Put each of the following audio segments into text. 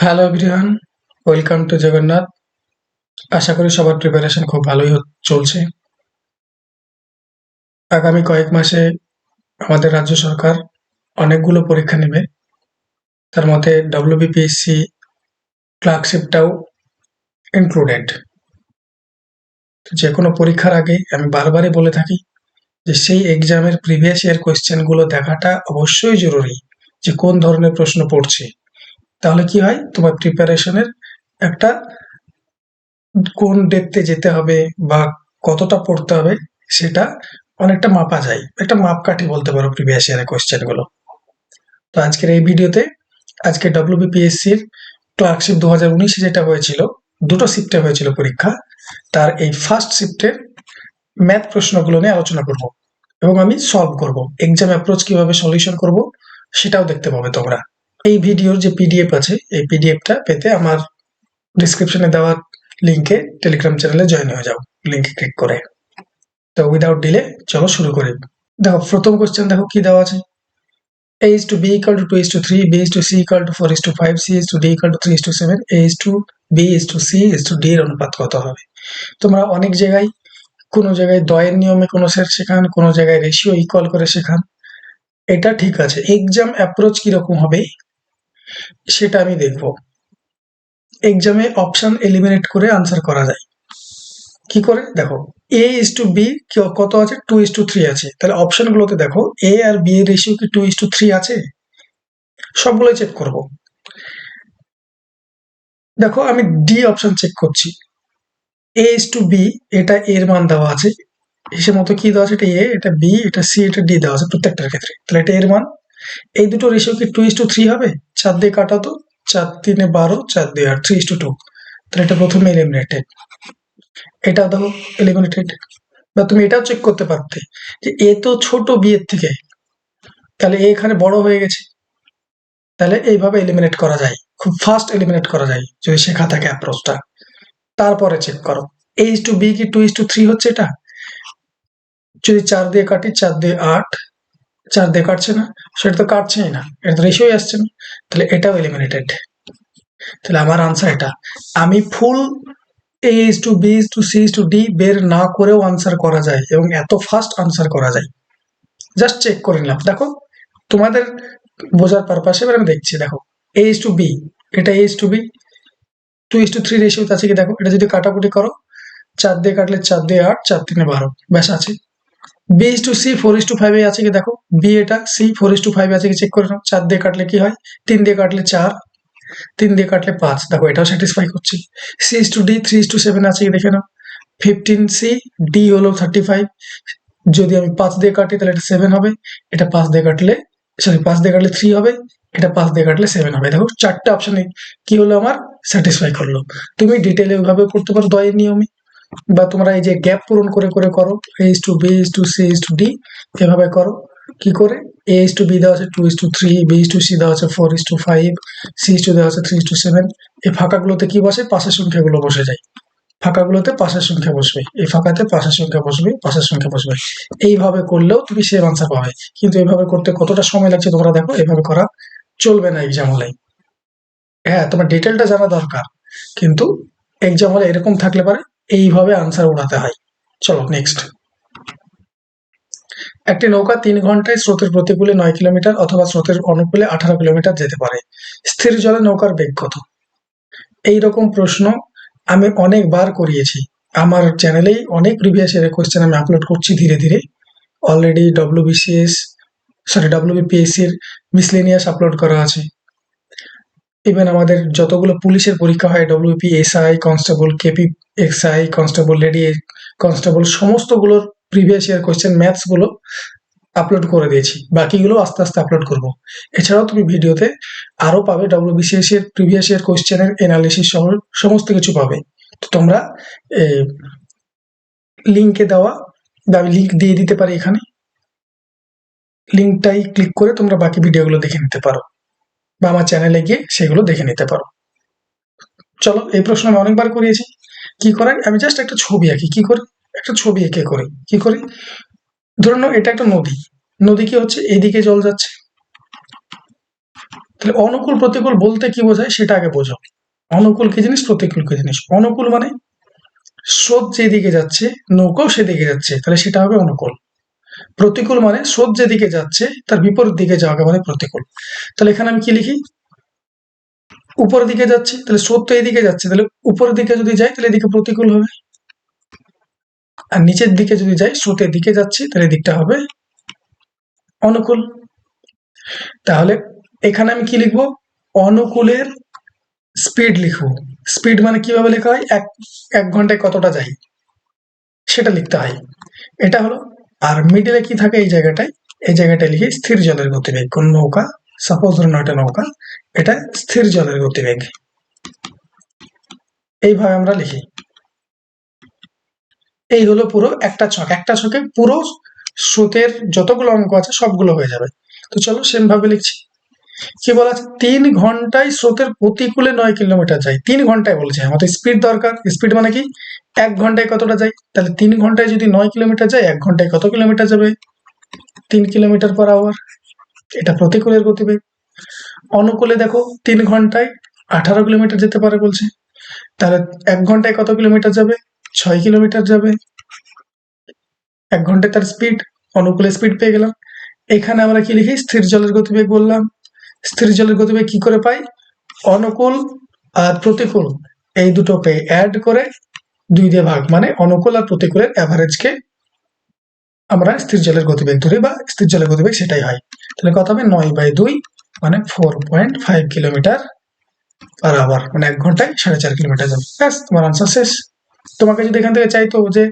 Hello everyone, welcome to Jagannath. আশা করি সবার প্রিপারেশন খুব ভালোই চলছে। আগামী কয়েক মাসে আমাদের রাজ্য সরকার অনেকগুলো পরীক্ষা নেবে, তার মধ্যে ডব্লিউবিপিএসসি ক্লার্কশিপটাও ইনক্লুডেড। যে কোনো পরীক্ষার আগে আমি বারবারই বলে থাকি যে সেই এক্সামের প্রিভিয়াস ইয়ার কোয়েশ্চেনগুলো দেখাটা অবশ্যই জরুরি, যে কোন ধরনের প্রশ্ন পড়ছে। তাহলে কি হয়, তোমার প্রিপারেশনের একটা কোন ডেপথে যেতে হবে বা কতটা পড়তে হবে সেটা অনেকটা মাপা যায়, একটা মাপকাঠি বলতে পারো প্রিভিয়াস ইয়ারের কোয়েশ্চেন গুলো। তো আজকের এই ভিডিওতে আজকে ডব্লিউবিপিএসসির ক্লার্কশিপ 2019 যেটা হয়েছিল, দুটো শিফটে হয়েছিল পরীক্ষা, তার এই ফার্স্ট শিফটের ম্যাথ প্রশ্নগুলো নিয়ে আলোচনা করব এবং আমি সলভ করব, এক্সাম অ্যাপ্রোচ কিভাবে সলিউশন করব সেটাও দেখতে পাবে তোমরা। এই ভিডিওর যে পিডিএফ আছে, এই পিডিএফটা পেতে আমার ডিসক্রিপশনে দেওয়া লিঙ্কে টেলিগ্রাম চ্যানেলে জয়েন হয়ে যাও, লিঙ্কে ক্লিক করে। তো উইদাউট ডিলে চলো শুরু করি। দেখো প্রথম কোশ্চেন, দেখো কি দেওয়া আছে। a is to b equal to 2 is to 3, b is to c equal to 4 is to 5, c is to d equal to 3 is to 7, a is to b is to c is to d এর অনুপাত কত হবে। তোমরা অনেক জায়গায়, কোনো জায়গায় দয়ের নিয়মে কোনো সেট শেখান, কোনো জায়গায় রেশিও ইকুয়াল করে শেখান, এটা ঠিক আছে। এক্সাম অ্যাপ্রোচ কিরকম হবে সেটা আমি দেখব। এক্সামে অপশন এলিমিনেট করে আনসার করা যায় কি করে, দেখো a is to b কত আছে, 2 is to 3 আছে, তাহলে অপশন গুলোতে দেখো a আর b এর রেশিও কি 2 is to 3 আছে, সবগুলোই চেক করব। দেখো আমি ডি অপশন চেক করছি, a is to b, এটা এর মান দেওয়া আছে, হিসেব মতো কি দেওয়া আছে, এটা a, এটা b, এটা c, এটা d দেওয়া আছে প্রত্যেকটার ক্ষেত্রে, তাহলে এটা এর মান। এই দুটো রেশিও কি 2 is to 3 হবে, 4 দিয়ে কাটা তো, 4 3 12, 4 2 8, 3 is to 2, তাহলে এটা প্রথমে এলিমিনেটেড, এটা দেখো এলিমিনেটেড। বা তুমি এটাও চেক করতে পারতে যে এ তো ছোট বি এর থেকে, তাহলে এ এখানে বড় হয়ে গেছে, তাহলে এইভাবে এলিমিনেট করা যায়, খুব ফাস্ট এলিমিনেট করা যায় যদি শেখা থাকে অ্যাপ্রোচটা। তারপরে চেক করো a is to b কি 2 is to 3 হচ্ছে, এটা যদি 4 দিয়ে কাটি, 4 দিয়ে 8, 4 দিয়ে কাটছে না, সেটা তো কাটছেই না, এটা তো রেশিওই আসছে না, তাহলে এটাও এলিমিনেটেড। তাহলে আমার আনসার এটা। আমি ফুল a is to b is to c is to d বের না করেও আনসার করা যায় এবং এত ফাস্ট আনসার করা যায়, জাস্ট চেক করে নিলাম। দেখো তোমাদের বোঝার পারপাসে এবার আমি দেখছি, দেখো a is to b, এটা a is to b 2 is to 3 রেশিওতে আছে কি, দেখো এটা যদি কাটাকুটি করো, 4 দিয়ে কাটলে 4 দিয়ে 8, 4 3 12, ব্যাস আছে। b is to c 4 is to 5 এ আছে কি, দেখো b এটা, c 4 is to 5 আছে কি চেক করে নাও, 4 দিয়ে কাটলে কি হয়, 3 দিয়ে কাটলে 4, 3 দিয়ে কাটলে 5, দেখো এটাও স্যাটিসফাই করছে। c is to d 3 is to 7 আছে কি দেখে নাও, 15c, d হলো 35, যদি আমি 5 দিয়ে কাটি তাহলে এটা 7 হবে, এটা 5 দিয়ে কাটলে, সরি 5 দিয়ে কাটলে 3 হবে, এটা 5 দিয়ে কাটলে 7 হবে। দেখো চারটে অপশনে কি হলো, আমার স্যাটিসফাই করলো। তুমি ডিটেইলে ওইভাবে করতে পারো দয়ের নিয়মে, বা তোমরা এই যে গ্যাপ পূরণ করে করে করো, a is to b is to c is to d, এভাবে করো। কি করে, a is to b দেওয়া আছে 2 is to 3, b is to c দেওয়া আছে 4 is to 5, c is to দেওয়া আছে 3 is to 7, এই ফাঁকাগুলোতে কি বসে, পাশের সংখ্যাগুলো বসে যায়, ফাঁকাগুলোতে পাশের সংখ্যা বসবে, এই ফাঁকাতে পাশের সংখ্যা বসবে, পাশের সংখ্যা বসবে। এইভাবে করলেও তুমি সেম আনসার পাবে, কিন্তু এইভাবে করতে কতটা সময় লাগছে তোমরা দেখো, এইভাবে করা চলবে না এক্সাম হলে। হ্যাঁ, তোমার ডিটেলটা জানা দরকার, কিন্তু এক্সাম হলে এরকম থাকলে পারে এইভাবে আনসার উড়াতে হয়। চলো নেক্সট। একটি নৌকা 3 ঘন্টায় স্রোতের প্রতিকূলে 9 কিলোমিটার অথবা স্রোতের অনুকূলে 18 কিলোমিটার যেতে পারে, স্থির জলে নৌকার বেগ কত। এইরকম প্রশ্ন আমি অনেকবার করিয়েছি, আমার চ্যানেলেই অনেক প্রিভিয়াস ইয়ারের কোয়েশ্চেন আমি আপলোড করছি ধীরে ধীরে। অলরেডি ডব্লিউবিপিএসসির মিসলেনিয়াস আপলোড করা আছে। ইভেন আমাদের যতগুলো পুলিশের পরীক্ষা হয়, WP SI constable, KP SI constable, lady constable, সমস্তগুলোর প্রিভিয়াস ইয়ার কোয়েশ্চেন ম্যাথস গুলো আপলোড করে দিয়েছি, বাকিগুলো আস্তে আস্তে আপলোড করব। এছাড়াও তুমি ভিডিওতে আরো পাবে ডব্লিউবিসিএস এর প্রিভিয়াস ইয়ার কোয়েশ্চেনের এনালিসিস সহ সমস্ত কিছু পাবে। তো তোমরা লিঙ্কে দেওয়া, আমি লিঙ্ক দিয়ে দিতে পারি এখানে, লিঙ্কটাই ক্লিক করে তোমরা বাকি ভিডিওগুলো দেখে নিতে পারো, বা আমার চ্যানেলে গিয়ে সেগুলো দেখে নিতে পারো। চলো, এই প্রশ্ন আমি অনেকবার করিয়েছি। কি করে, আমি জাস্ট একটা ছবি আঁকি, কি করে একটা ছবি এঁকে করি, কি করি, ধরে নাও এটা একটা নদী, নদী কি হচ্ছে, এইদিকে জল যাচ্ছে, তো তাহলে অনুকূল প্রতিকূল বলতে কি বোঝায় সেটা আগে বোঝো। অনুকূল কি জিনিস, প্রতিকূল কি জিনিস। অনুকূল মানে স্রোত যেদিকে যাচ্ছে নৌকাও সেদিকে যাচ্ছে, তাহলে সেটা হবে অনুকূল। প্রতিকূল মানে স্রোত যেদিকে যাচ্ছে তার বিপরীত দিকে যাওয়াকে বলে প্রতিকূল। তাহলে এখানে আমি কি লিখি, উপরের দিকে যাচ্ছে, তাহলে স্রোত তো এদিকে যাচ্ছে, তাহলে উপরের দিকে যদি যাই তাহলে এদিকে প্রতিকূল হবে। আর নিচের দিকে যদি যাই, স্রোতের দিকে যাচ্ছি, তাহলে দিকটা হবে অনুকূল। তাহলে এখানে আমি কি লিখবো, অনুকূলের স্পিড লিখবো। স্পিড মানে কিভাবে লেখা হয়, এক ঘন্টায় কতটা যাই সেটা লিখতে হয়, এটা হলো। আর মিডিলে কি থাকে এই জায়গাটায়, এই জায়গাটায় লিখি স্থির জলের গতিবেগ। কোন নৌকা, সাপোজ ধরুন এটা নৌকা, এটা স্থির জলের গতিবেগ, এইভাবে আমরা লিখি। এই হলো পুরো একটা ছক, একটা ছকে পুরো স্রোতের যতগুলো অঙ্ক আছে সবগুলো হয়ে যাবে। তো চলো সেম ভাবে লিখছি। কি বলা আছে, 3 ঘন্টায় স্রোতের প্রতিকূলে 9 কিলোমিটার যায়। 3 ঘন্টায় বলছে, আমাদের স্পিড দরকার। স্পিড মানে কি, 1 ঘন্টায় কতটা যায়, তাহলে 3 ঘন্টায় যদি 9 কিলোমিটার যায়, 1 ঘন্টায় কত কিলোমিটার যাবে, 3 কিলোমিটার/আওয়ার। এটা প্রতিকূলের গতিবেগ। অনুকূলে দেখো 3 ঘন্টায় 18 কিলোমিটার যেতে পারে বলছে, তাহলে 1 ঘন্টায় কত কিলোমিটার যাবে, 6 কিলোমিটার যাবে। 1 ঘন্টায় তার স্পিড, অনুকূলে স্পিড পেয়ে গেলাম। এখানে আমরা কি লিখি, স্থির জলের গতিবেগ বললাম। স্থির জলের গতিবেগ কি করে পাই, অনুকূল আর প্রতিকূল এই দুটোকে অ্যাড করে 2 দিয়ে ভাগ, মানে অনুকূল আর প্রতিকূলের অ্যাভারেজকে আমরা স্থির জলের গতিবেগ ধরি, বা স্থির জলের গতিবেগ সেটাই হয়। তাহলে কত হবে, 9/2 মানে 4.5 কিলোমিটার/আওয়ার, মানে 1 ঘন্টায় 4.5 কিলোমিটার যাবে। ব্যাস, তোমার আনসার শেষ। তোমাকে যদি এখান থেকে চাইতো যে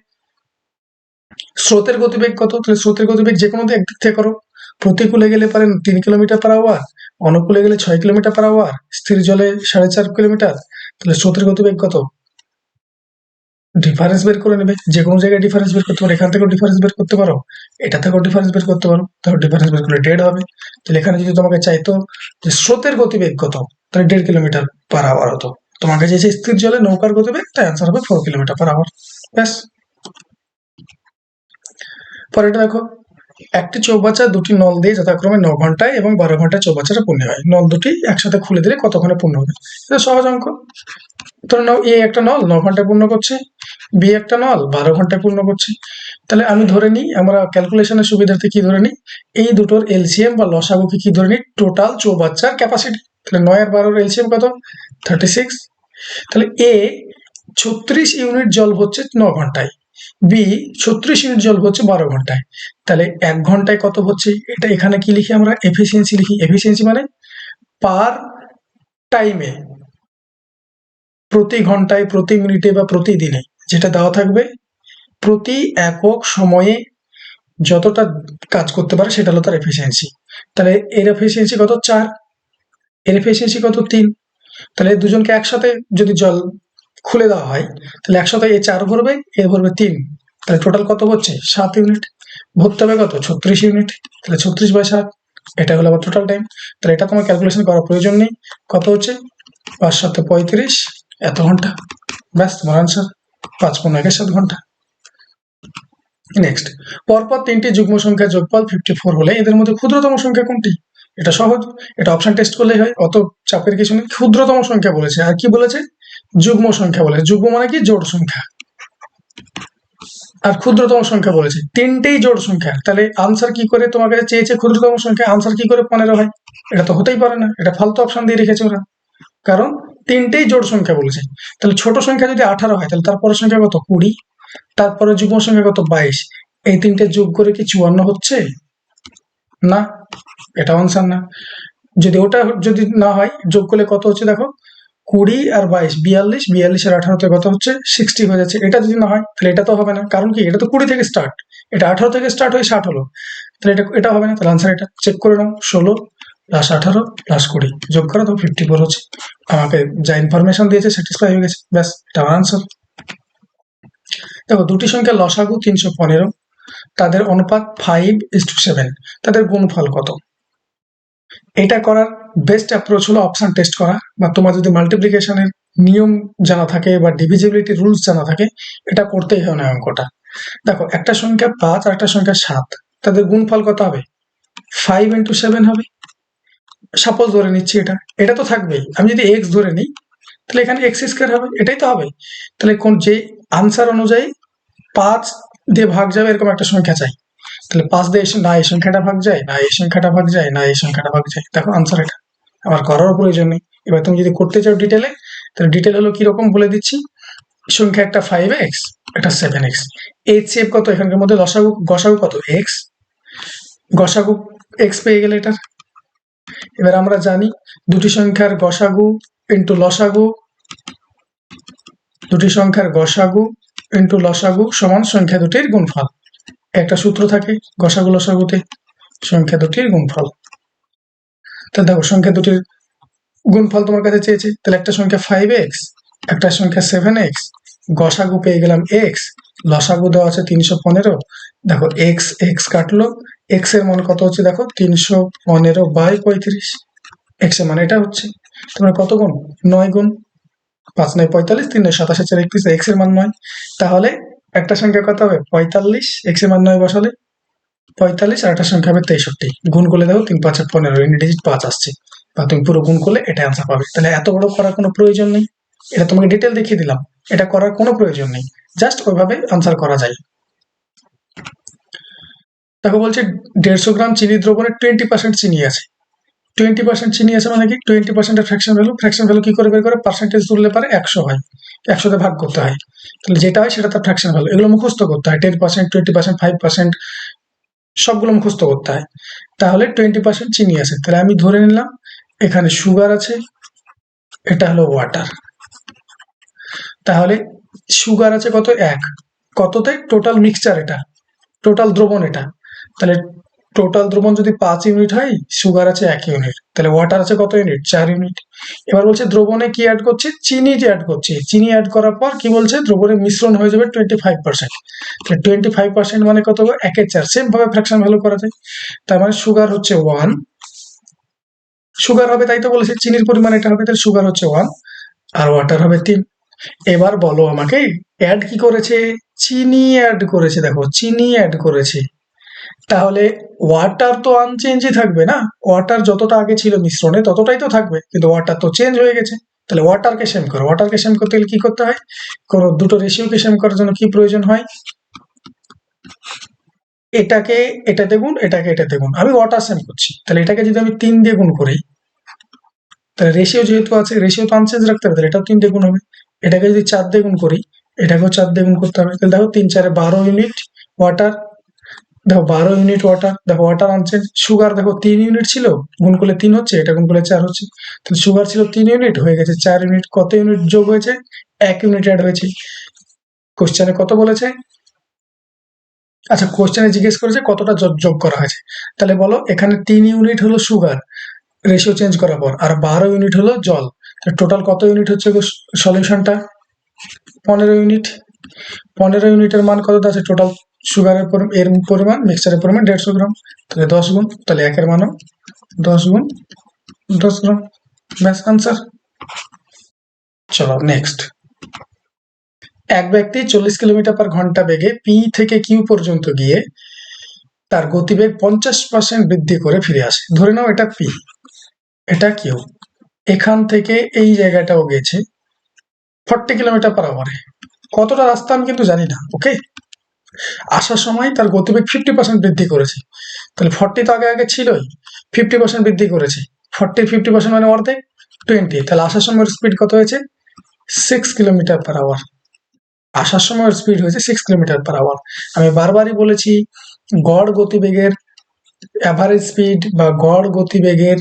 স্রোতের গতিবেগ কত, তাহলে স্রোতের গতিবেগ যে কোনো একদিক থেকে করো। প্রতিকূলে গেলে পারেন 3 কিলোমিটার/আওয়ার, অনুকূলে গেলে 6 কিলোমিটার/আওয়ার, স্থির জলে 4.5 কিলোমিটার। তাহলে স্রোতের গতিবেগ কত, ডিফারেন্স বের করে নেবে। যে কোনো জায়গায় ডিফারেন্স বের করতে পারো, এখান থেকেও ডিফারেন্স বের করতে পারো, এটা থেকেও ডিফারেন্স বের করতে পারো। তাহলে ডিফারেন্স বের করলে 1.5 হবে। তাহলে এখানে যদি তোমাকে চাইতো যে স্রোতের গতিবেগ কত, তাহলে 1.5 কিলোমিটার/আওয়ার হতো। তোমাকে যে স্থির জলে নৌকার গতিবেগ, তাই আনসার হবে 4 কিলোমিটার/আওয়ার। ব্যাস। পরেরটা দেখো, একটি চৌবাচ্চা দুটি নল দিয়ে যথাক্রমে 9 ঘন্টায় এবং 12 ঘন্টায় চৌবাচ্চাটা পূর্ণ হয়। নল দুটি একসাথে খুলে দিলে কতক্ষণে পূর্ণ হবে, এটা সহজ অঙ্ক। ধরে নাও এ একটা নল 9 ঘন্টায় পূর্ণ করছে, বি একটা নল 12 ঘন্টায় পূর্ণ করছে। তাহলে আমি ধরে নিই, আমরা ক্যালকুলেশনের সুবিধার্থে কি ধরে নিই, এই দুটোর এলসিএম বা লসাগুকে কি ধরে নিই, টোটাল চৌবাচ্চার ক্যাপাসিটি। তাহলে 9 আর 12-র এলসিএম কত, 36। তাহলে এ 36 ইউনিট জল হচ্ছে 9 ঘন্টায়, বি 36 ইউনিট জল হচ্ছে 12 ঘন্টায়। তাহলে 1 ঘন্টায় কত হচ্ছে, এটা এখানে কি লিখি, আমরা এফিসিয়েন্সি লিখি। এফিসিয়েন্সি মানে পার টাইমে, প্রতি ঘন্টায়, প্রতি মিনিটে বা প্রতিদিনে যেটা দেওয়া থাকবে, প্রতি একক সময়ে যতটা কাজ করতে পারে সেটা হলো তার এফিসিয়েন্সি। তাহলে এর এফিসিয়েন্সি কত, 4, এর এফিসিয়েন্সি কত, 3। তাহলে দুজনকে একসাথে যদি জল খুলে দেওয়া হয়, তাহলে একসাথে এ 4 ভরবে, এ ভরবে 3, তাহলে টোটাল কত হচ্ছে, 7 ইউনিট। ভরতে হবে কত, 36 ইউনিট। তাহলে 36/7, এটা হলো আবার টোটাল টাইম। তাহলে এটা তোমার ক্যালকুলেশন করার প্রয়োজন নেই, কত হচ্ছে 5×7 = 35, এত ঘন্টা। ব্যাস, তোমার আনসার 5×1 = 7 ঘন্টা। নেক্সট, পরপর 3টি যুগ্ম সংখ্যা যোগফল 54 হলে এদের মধ্যে ক্ষুদ্রতম সংখ্যা কোনটি। এটা সহজ, এটা অপশন টেস্ট করলেই হয়, অত চাপের কিছু নেই। ক্ষুদ্রতম সংখ্যা বলেছে, আর কি বলেছে, যুগ্ম সংখ্যা বলেছে। যুগ্ম মানে কি, জোড় সংখ্যা। আর ক্ষুদ্রতম সংখ্যা বলেছে, 3টেই জোড় সংখ্যা। তাহলে আনসার কি করে, তোমার কাছে চেয়েছে ক্ষুদ্রতম সংখ্যা, আনসার কি করে 15 হয়, এটা তো হতেই পারে না। এটা ফালতু অপশন দিয়ে রেখেছে ওরা, কারণ 3টেই জোড় সংখ্যা বলেছে। তাহলে ছোট সংখ্যা যদি 18 হয়, তাহলে তারপরের সংখ্যা কত, 20, তারপরে যুগ্ম সংখ্যা কত, 22। এই 3টে যোগ করে কি 54 হচ্ছে, না, এটা আনসার না। যদি ওটা যদি না হয়, যোগ করলে কত হচ্ছে দেখো, 20 আর 22 42, 42 আর 18 কত হচ্ছে, 60 হয়ে যাচ্ছে। এটা যদি না হয়, তাহলে এটা তো হবে না, কারণ কি, এটা তো 20 থেকে স্টার্ট, এটা 18 থেকে স্টার্ট হয়ে 60 হলো। তাহলে এটা হবে না। তাহলে আনসার এটা চেক করে নাও, 16 + 18 + 20 যোগ করো, তো 54 হচ্ছে। আমাকে যা ইনফরমেশন দিয়েছে স্যাটিসফাই হয়ে গেছে, ব্যাস, এটা আমার আনসার। দেখো, দুটি সংখ্যা লসাগু 315, তাদের অনুপাত 5:7, তাদের গুণফল কত। এটা করার বেস্ট অ্যাপ্রোচ হলো অপশন টেস্ট করা, বা তোমার যদি মাল্টিপ্লিকেশনের নিয়ম জানা থাকে বা ডিভিজিবিলিটি রুলস জানা থাকে, এটা করতেই হয় না অঙ্কটা। দেখো, একটা সংখ্যা 5 আর একটা সংখ্যা 7, তাদের গুণফল কত হবে, 5 × 7 হবে। সাপোজ ধরে নিচ্ছি এটা তো থাকবেই। আমি যদি এক্স ধরে নিই তাহলে এখানে এক্স স্কোয়ার হবে, এটাই তো হবে। তাহলে কোন যে আনসার অনুযায়ী 5 দিয়ে ভাগ যাবে এরকম একটা সংখ্যা চাই। তাহলে 5 দিয়ে না এই সংখ্যাটা ভাগ যায়, না এই সংখ্যাটা ভাগ যায়, না এই সংখ্যাটা ভাগ যায়। দেখো আনসার এটা। আমার করারও প্রয়োজন নেই। এবার তুমি যদি করতে চাও ডিটেলে, তাহলে ডিটেল হলো কিরকম বলে দিচ্ছি। সংখ্যা একটা 5x, একটা 7x। HCF কত, এখানকার মধ্যে গসাগু কত x, গসাগু x পেয়ে গেলে এটার। এবার আমরা জানি দুটি সংখ্যার গসাগু ইন্টু লসাগু, দুটি সংখ্যার গসাগু ইন্টু লসাগু সমান সংখ্যা দুটির গুণফল। একটা সূত্র থাকে গসাগু লসাগুতে, সংখ্যা দুটির গুণফল। তাহলে দেখো সংখ্যা দুটির গুণফল তোমার কাছে চেয়েছে, তাহলে একটা সংখ্যা 5x, একটা সংখ্যা 7x, গসাগু পেয়ে গেলাম x, লসাগু দেওয়া আছে 315। দেখো এক্স এক্স কাটলো, এক্স এর মান কত হচ্ছে দেখো 315/35, এক্স এর মান এটা হচ্ছে। তোমার কত গুণ, 9 গুণ, 5 9 45, 3 9 27 4 31, এক্স এর মান 9। তাহলে একটা সংখ্যা কত হবে 45, এক্স এর মান 9 বসালে 45, আর একটা সংখ্যা হবে 63। গুণ করলে দেখো 3 5 15, ইন্ডিজিট 5 আসছে, বা তুমি পুরো গুণ করলে এটা আনসার পাবে। তাহলে এত বড় করার কোনো প্রয়োজন নেই, এটা তোমাকে ডিটেল দেখিয়ে দিলাম, এটা করার কোনো প্রয়োজন নেই, জাস্ট ওইভাবে আনসার করা যায়। দেখো বলছে 150 গ্রাম চিনি দ্রবণে 20% চিনি আছে। 20% চিনি আছে মানে কি 20% এর ফ্র্যাকশন ভ্যালু। ফ্র্যাকশন ভ্যালু কি করে বের করে, পার্সেন্টেজ তুললে পারে 100 হয়, 100 ভাগ করতে হয়। তাহলে যেটা হয় সেটা তার ফ্র্যাকশন ভ্যালু। এগুলো মুখস্থ করতে হয়, 10%, 20%, 5%, সবগুলো মুখস্থ করতে হয়। তাহলে 20% চিনি আছে, তাহলে আমি ধরে নিলাম এখানে সুগার আছে, এটা হলো ওয়াটার। তাহলে সুগার আছে কত, 1, কততে, টোটাল মিক্সচার এটা, টোটাল দ্রবণ এটা। তাহলে টোটাল দ্রবণ যদি 5 ইউনিট হয়, সুগার আছে 1 ইউনিট, তাহলে ওয়াটার আছে কত ইউনিট, 4 ইউনিট। এবার বলছে দ্রবণে কি অ্যাড করছে, চিনি অ্যাড করছে। চিনি অ্যাড করার পর কি বলছে, দ্রবণের মিশ্রণ হয়ে যাবে 25%। 25% মানে কত, 1/4। সেম ভাবে ফ্র্যাকশন ভ্যালু করা যায়। তার মানে সুগার হচ্ছে 1, সুগার হবে, তাই তো বলেছে চিনির পরিমাণ এটা হবে, তাহলে সুগার হচ্ছে 1 আর ওয়াটার হবে 3। এবার বলো আমাকে অ্যাড কি করেছে, চিনি অ্যাড করেছে। দেখো চিনি অ্যাড করেছে, তাহলে ওয়াটার তো আনচেঞ্জই থাকবে না, ওয়াটার যতটা আগে ছিল মিশ্রণে ততটাই তো থাকবে, কিন্তু ওয়াটার তো চেঞ্জ হয়ে গেছে। তাহলে ওয়াটারকে সেম করো, ওয়াটারকে সেম করতে গেলে কি করতে হয়, কোনো দুটো রেশিওকে সেম করার জন্য কি প্রয়োজন হয়, এটাকে এটাতে গুণ, এটাকে এটাতে গুণ। আমি ওয়াটার সেম করছি, তাহলে এটাকে যদি আমি 3 দিয়ে গুণ করি, তাহলে রেশিও যেহেতু আছে, রেশিও তো আনচেঞ্জ রাখতে হবে, তাহলে এটাও 3 দিয়ে গুণ হবে। এটাকে যদি 4 দিয়ে গুণ করি, এটাকেও 4 দিয়ে গুণ করতে হবে। তাহলে দেখো 3 4 12 ইউনিট ওয়াটার। দেখো 12 ইউনিট ওয়াটার, দেখো ওয়াটার আনচেঞ্জ। সুগার দেখো 3 ইউনিট ছিল, গুণ করলে 3 হচ্ছে, এটা গুণ করলে 4 হচ্ছে। তাহলে সুগার ছিল 3 ইউনিট, হয়ে গেছে 4 ইউনিট। কত ইউনিট যোগ হয়েছে, 1 ইউনিট অ্যাড হয়েছে। কোশ্চেনে কত বলেছে, আচ্ছা কোশ্চেনে জিজ্ঞেস করেছে কতটা যোগ করা হয়েছে। তাহলে বলো এখানে 3 ইউনিট হলো সুগার রেশিও চেঞ্জ করার পর, আর 12 ইউনিট হলো জল। টোটাল কত ইউনিট হচ্ছে সলিউশনটা, 15 ইউনিট। 15 ইউনিটের মান কত আছে, টোটাল সুগারের এর পরিমাণ, মিক্সচারের পরিমাণ 150 গ্রাম, তাহলে 10 গুণ, তাহলে একের মানও 10 গুণ 10 গ্রাম। ব্যাস আনসার। চলো নেক্সট। এক ব্যক্তি 40 কিলোমিটার পার ঘন্টা বেগে পি থেকে কিউ পর্যন্ত গিয়ে তার গতিবেগ 50% বৃদ্ধি করে ফিরে আসে। ধরে নাও এটা পি, এটা কিউ। এখান থেকে এই জায়গাটাও গেছে 40 কিলোমিটার পার আওয়ারে। কতটা রাস্তা আমি কিন্তু জানি না, ওকে। আসার সময় তার গতিবেগ 50% বৃদ্ধি করেছে, তাহলে 40 তো আগে আগে ছিলই, 50% বৃদ্ধি করেছে। 40 50% মানে অর্ধেক, 20। তাহলে আসার সময় স্পিড কত হয়েছে, 6 কিলোমিটার পার আওয়ার। আসার সময় স্পিড হয়েছে 6 কিলোমিটার পার আওয়ার। আমি বারবারই বলেছি গড় গতিবেগের অ্যাভারেজ স্পিড বা গড় গতিবেগের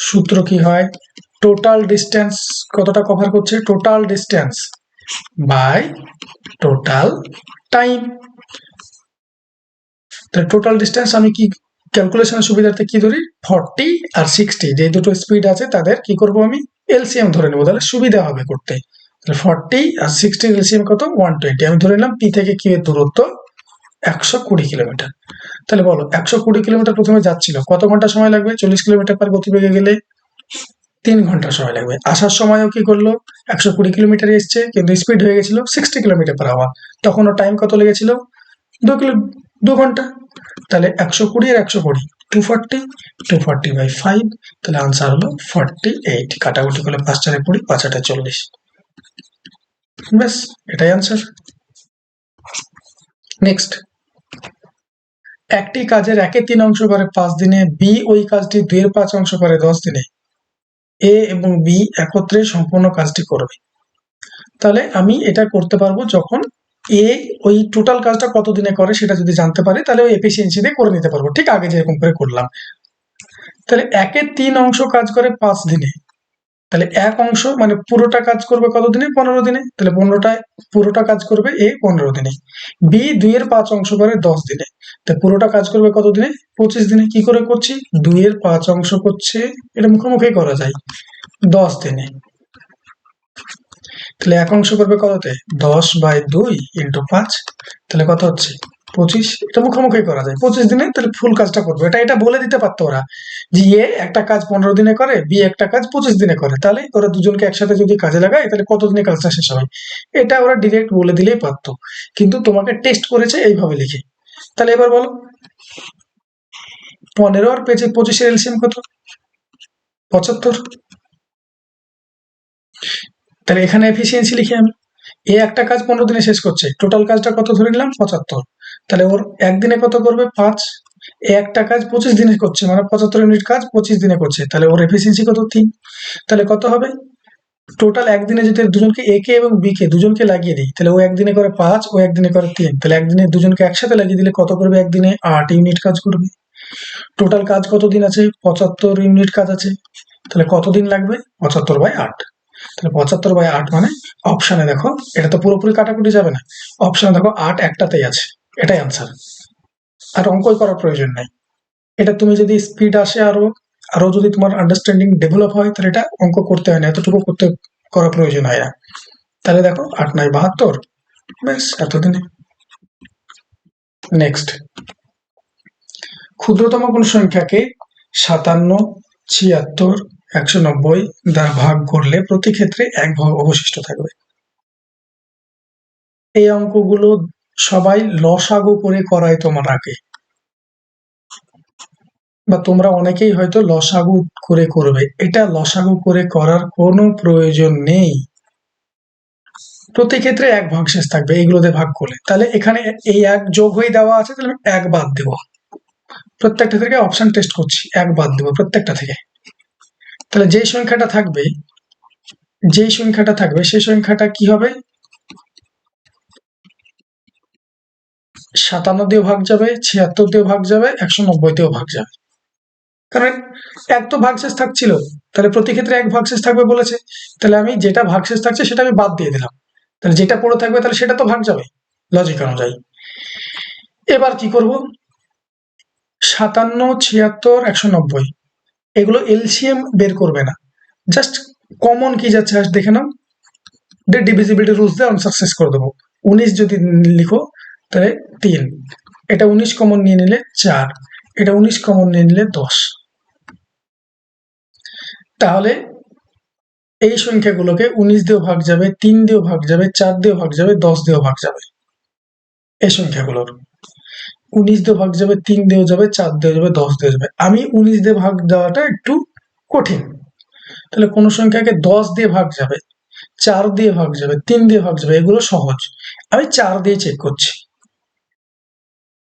সূত্র কি হয়, টোটাল ডিস্টেন্স কতটা কভার করছে, total distance by total time. তাহলে টোটাল ডিস্টেন্স আমি কি ক্যালকুলেশনের সুবিধার্থে কি ধরি, 40 আর 60 যে দুটো স্পিড আছে তাদের কি করব আমি এলসিএম ধরে নেবো, তাহলে সুবিধা হবে করতে। তাহলে 40 আর 60 এলসিএম কত, 120। আমি ধরে নিলাম পি থেকে কিউ এর দূরত্ব 120 কিলোমিটার। তাহলে বলো 120 কিলোমিটার প্রথমে যাচ্ছিল, কত ঘন্টা সময় লাগবে, 40 কিলোমিটার পার গতিবেগে গেলে 3 ঘন্টা সময় লাগবে। আসার সময়ও কি করলো, 120 কিলোমিটার এসছে, কিন্তু স্পিড হয়ে গেছিল 60 কিলোমিটার পার আওয়ার, তখনও টাইম কত লেগেছিল, 2 ঘন্টা। তাহলে 120 আর 120 240, 240/5, তাহলে আনসার হলো 48। কাটাকুটি করলে 5 4 20, 5 8 40। ব্যাস, এটাই আনসার। নেক্সট, একটি কাজের 1/3 অংশ করে 5 দিনে, বি ওই কাজটি 2/5 অংশ করে 10 দিনে, এ এবং বি একত্রে সম্পূর্ণ কাজটি করবে। তাহলে আমি এটা করতে পারবো যখন এ ওই টোটাল কাজটা কত দিনে করে সেটা যদি জানতে পারি, তাহলে ওই এফিসিয়েন্সি দিয়ে করে নিতে পারবো, ঠিক আগে যেরকম করে করলাম। তাহলে 1/3 অংশ কাজ করে 5 দিনে, তাহলে 1 অংশ মানে পুরোটা কাজ করবে কত দিনে? 15 দিনে। তাহলে 15টায় পুরোটা কাজ করবে এ 15 দিনে। বি 2/5 অংশ করে 10 দিনে, তাহলে পুরোটা কাজ করবে কত দিনে? 25 দিনে। কি করে করছি? 2/5 অংশ করছে, এটা মুখোমুখি করা যায়, 10 দিনে। তাহলে 1 অংশ করবে কততে? 10/2 × 5, তাহলে কত হচ্ছে? 25। এটা মুখোমুখি করা যায়, 25 দিনে তাহলে ফুল কাজটা করবে। এটা বলে দিতে পারতো ওরা যে এ একটা কাজ 15 দিনে করে, বি একটা কাজ 25 দিনে করে, তাহলে ওরা দুজনকে একসাথে যদি কাজে লাগায় তাহলে কত দিনে কাজটা শেষ হবে, এটা ওরা ডিরেক্ট বলে দিলেই পারতো। কিন্তু তোমাকে টেস্ট করেছে এইভাবে লিখে। তাহলে এবার বলো, 15 আর 25 এর এলসিএম কত? 75। তাহলে এখানে এফিসিয়েন্সি লিখি আমি, এ একটা কাজ 15 দিনে শেষ করছে, টোটাল কাজটা কত ধরে নিলাম? 75। তাহলে ওর একদিনে কত করবে? 5। এ একটা কাজ 25 দিনে করছে, মানে 75 ইউনিট কাজ 25 দিনে করছে, তাহলে ওর এফিসিয়েন্সি কত? 3। তাহলে কত হবে? টোটাল একদিনে যদি দুজনকে, এ কে এবং বি কে দুজনকে লাগিয়ে দিই, তাহলে ও একদিনে করে 5, ও একদিনে করে 3, তাহলে একদিনে দুজনকে একসাথে লাগিয়ে দিলে কত করবে? একদিনে 8 ইউনিট কাজ করবে। টোটাল কাজ কত দিন আছে? 75 ইউনিট কাজ আছে, তাহলে কত দিন লাগবে? 75/8। তাহলে 75/8 মানে অপশানে দেখো, এটা তো পুরোপুরি কাটাকুটি যাবে না, অপশানে দেখো 8 একটাতেই আছে, এটাই আনসার। আর অঙ্কই করার প্রয়োজন নাই। এটা তুমি যদি স্পিড আসে আরো, আরো যদি তোমার আন্ডারস্ট্যান্ডিং ডেভেলপ হয়, তাহলে এটা অঙ্ক করতে হয় না, এতটুকু করার প্রয়োজন হয় না। তাহলে দেখো 8 9 72, ব্যাস এতদিনে। নেক্সট, ক্ষুদ্রতম কোন সংখ্যাকে 57, 76, 190 দ্বারা ভাগ করলে প্রতি ক্ষেত্রে 1 ভাগ অবশিষ্ট থাকবে। এই অঙ্কগুলো সবাই লসাগু করে করায় তোমার আগে, বা তোমরা অনেকেই হয়তো লসাগু করে করবে, এটা লসাগু করে করার কোনো প্রয়োজন নেই। প্রতি ক্ষেত্রে 1 ভাগশেষ থাকবে এইগুলোতে ভাগ করলে। তাহলে এখানে এই 1 যোগ হয়ে দেওয়া আছে, তাহলে আমি 1 বাদ দেবো। প্রত্যেকটা থেকে অপশন টেস্ট করছি, 1 বাদ দেবো প্রত্যেকটা থেকে। তাহলে যেই সংখ্যাটা থাকবে সেই সংখ্যাটা কি হবে? 57 দিয়েও ভাগ যাবে, 76 দিয়েও ভাগ যাবে, 190 দিয়েও ভাগ যাবে। কারণ 1 তো ভাগশেষ থাকছিল, তাহলে প্রতি ক্ষেত্রে 1 ভাগশেষ থাকবে বলেছে, তাহলে আমি যেটা ভাগশেষ থাকছে সেটা আমি বাদ দিয়ে দিলাম, তাহলে যেটা পড়ে থাকবে তাহলে সেটা তো ভাগ যাবে লজিক অনুযায়ী। এবার কি করব? 57, 76, 190 এগুলো এলসিএম বের করবে না, জাস্ট কমন কি যাচ্ছে দেখে নাও, ডিভিজিবিলিটি রুলস দিয়ে আনসার শেষ করে দেবো। 19 যদি লিখো তাহলে 3, এটা 19 কমন নিয়ে নিলে 4, এটা 19 কমন নিয়ে নিলে 10। তাহলে এই সংখ্যাগুলোকে 19 দিয়েও ভাগ যাবে, 3 দিয়েও ভাগ যাবে, 4 দিয়েও ভাগ যাবে, 10 দিয়েও ভাগ যাবে। এই সংখ্যাগুলোর 19 দিয়ে ভাগ যাবে, 3 দিয়েও যাবে, 4 দিয়ে যাবে, 10 দিয়ে যাবে। আমি 19 দিয়ে ভাগ দেওয়াটা একটু কঠিন, তাহলে কোন সংখ্যাকে 10 দিয়ে ভাগ যাবে, 4 দিয়ে ভাগ যাবে, 3 দিয়ে ভাগ যাবে, এগুলো সহজ, আমি 4 দিয়ে চেক করছি।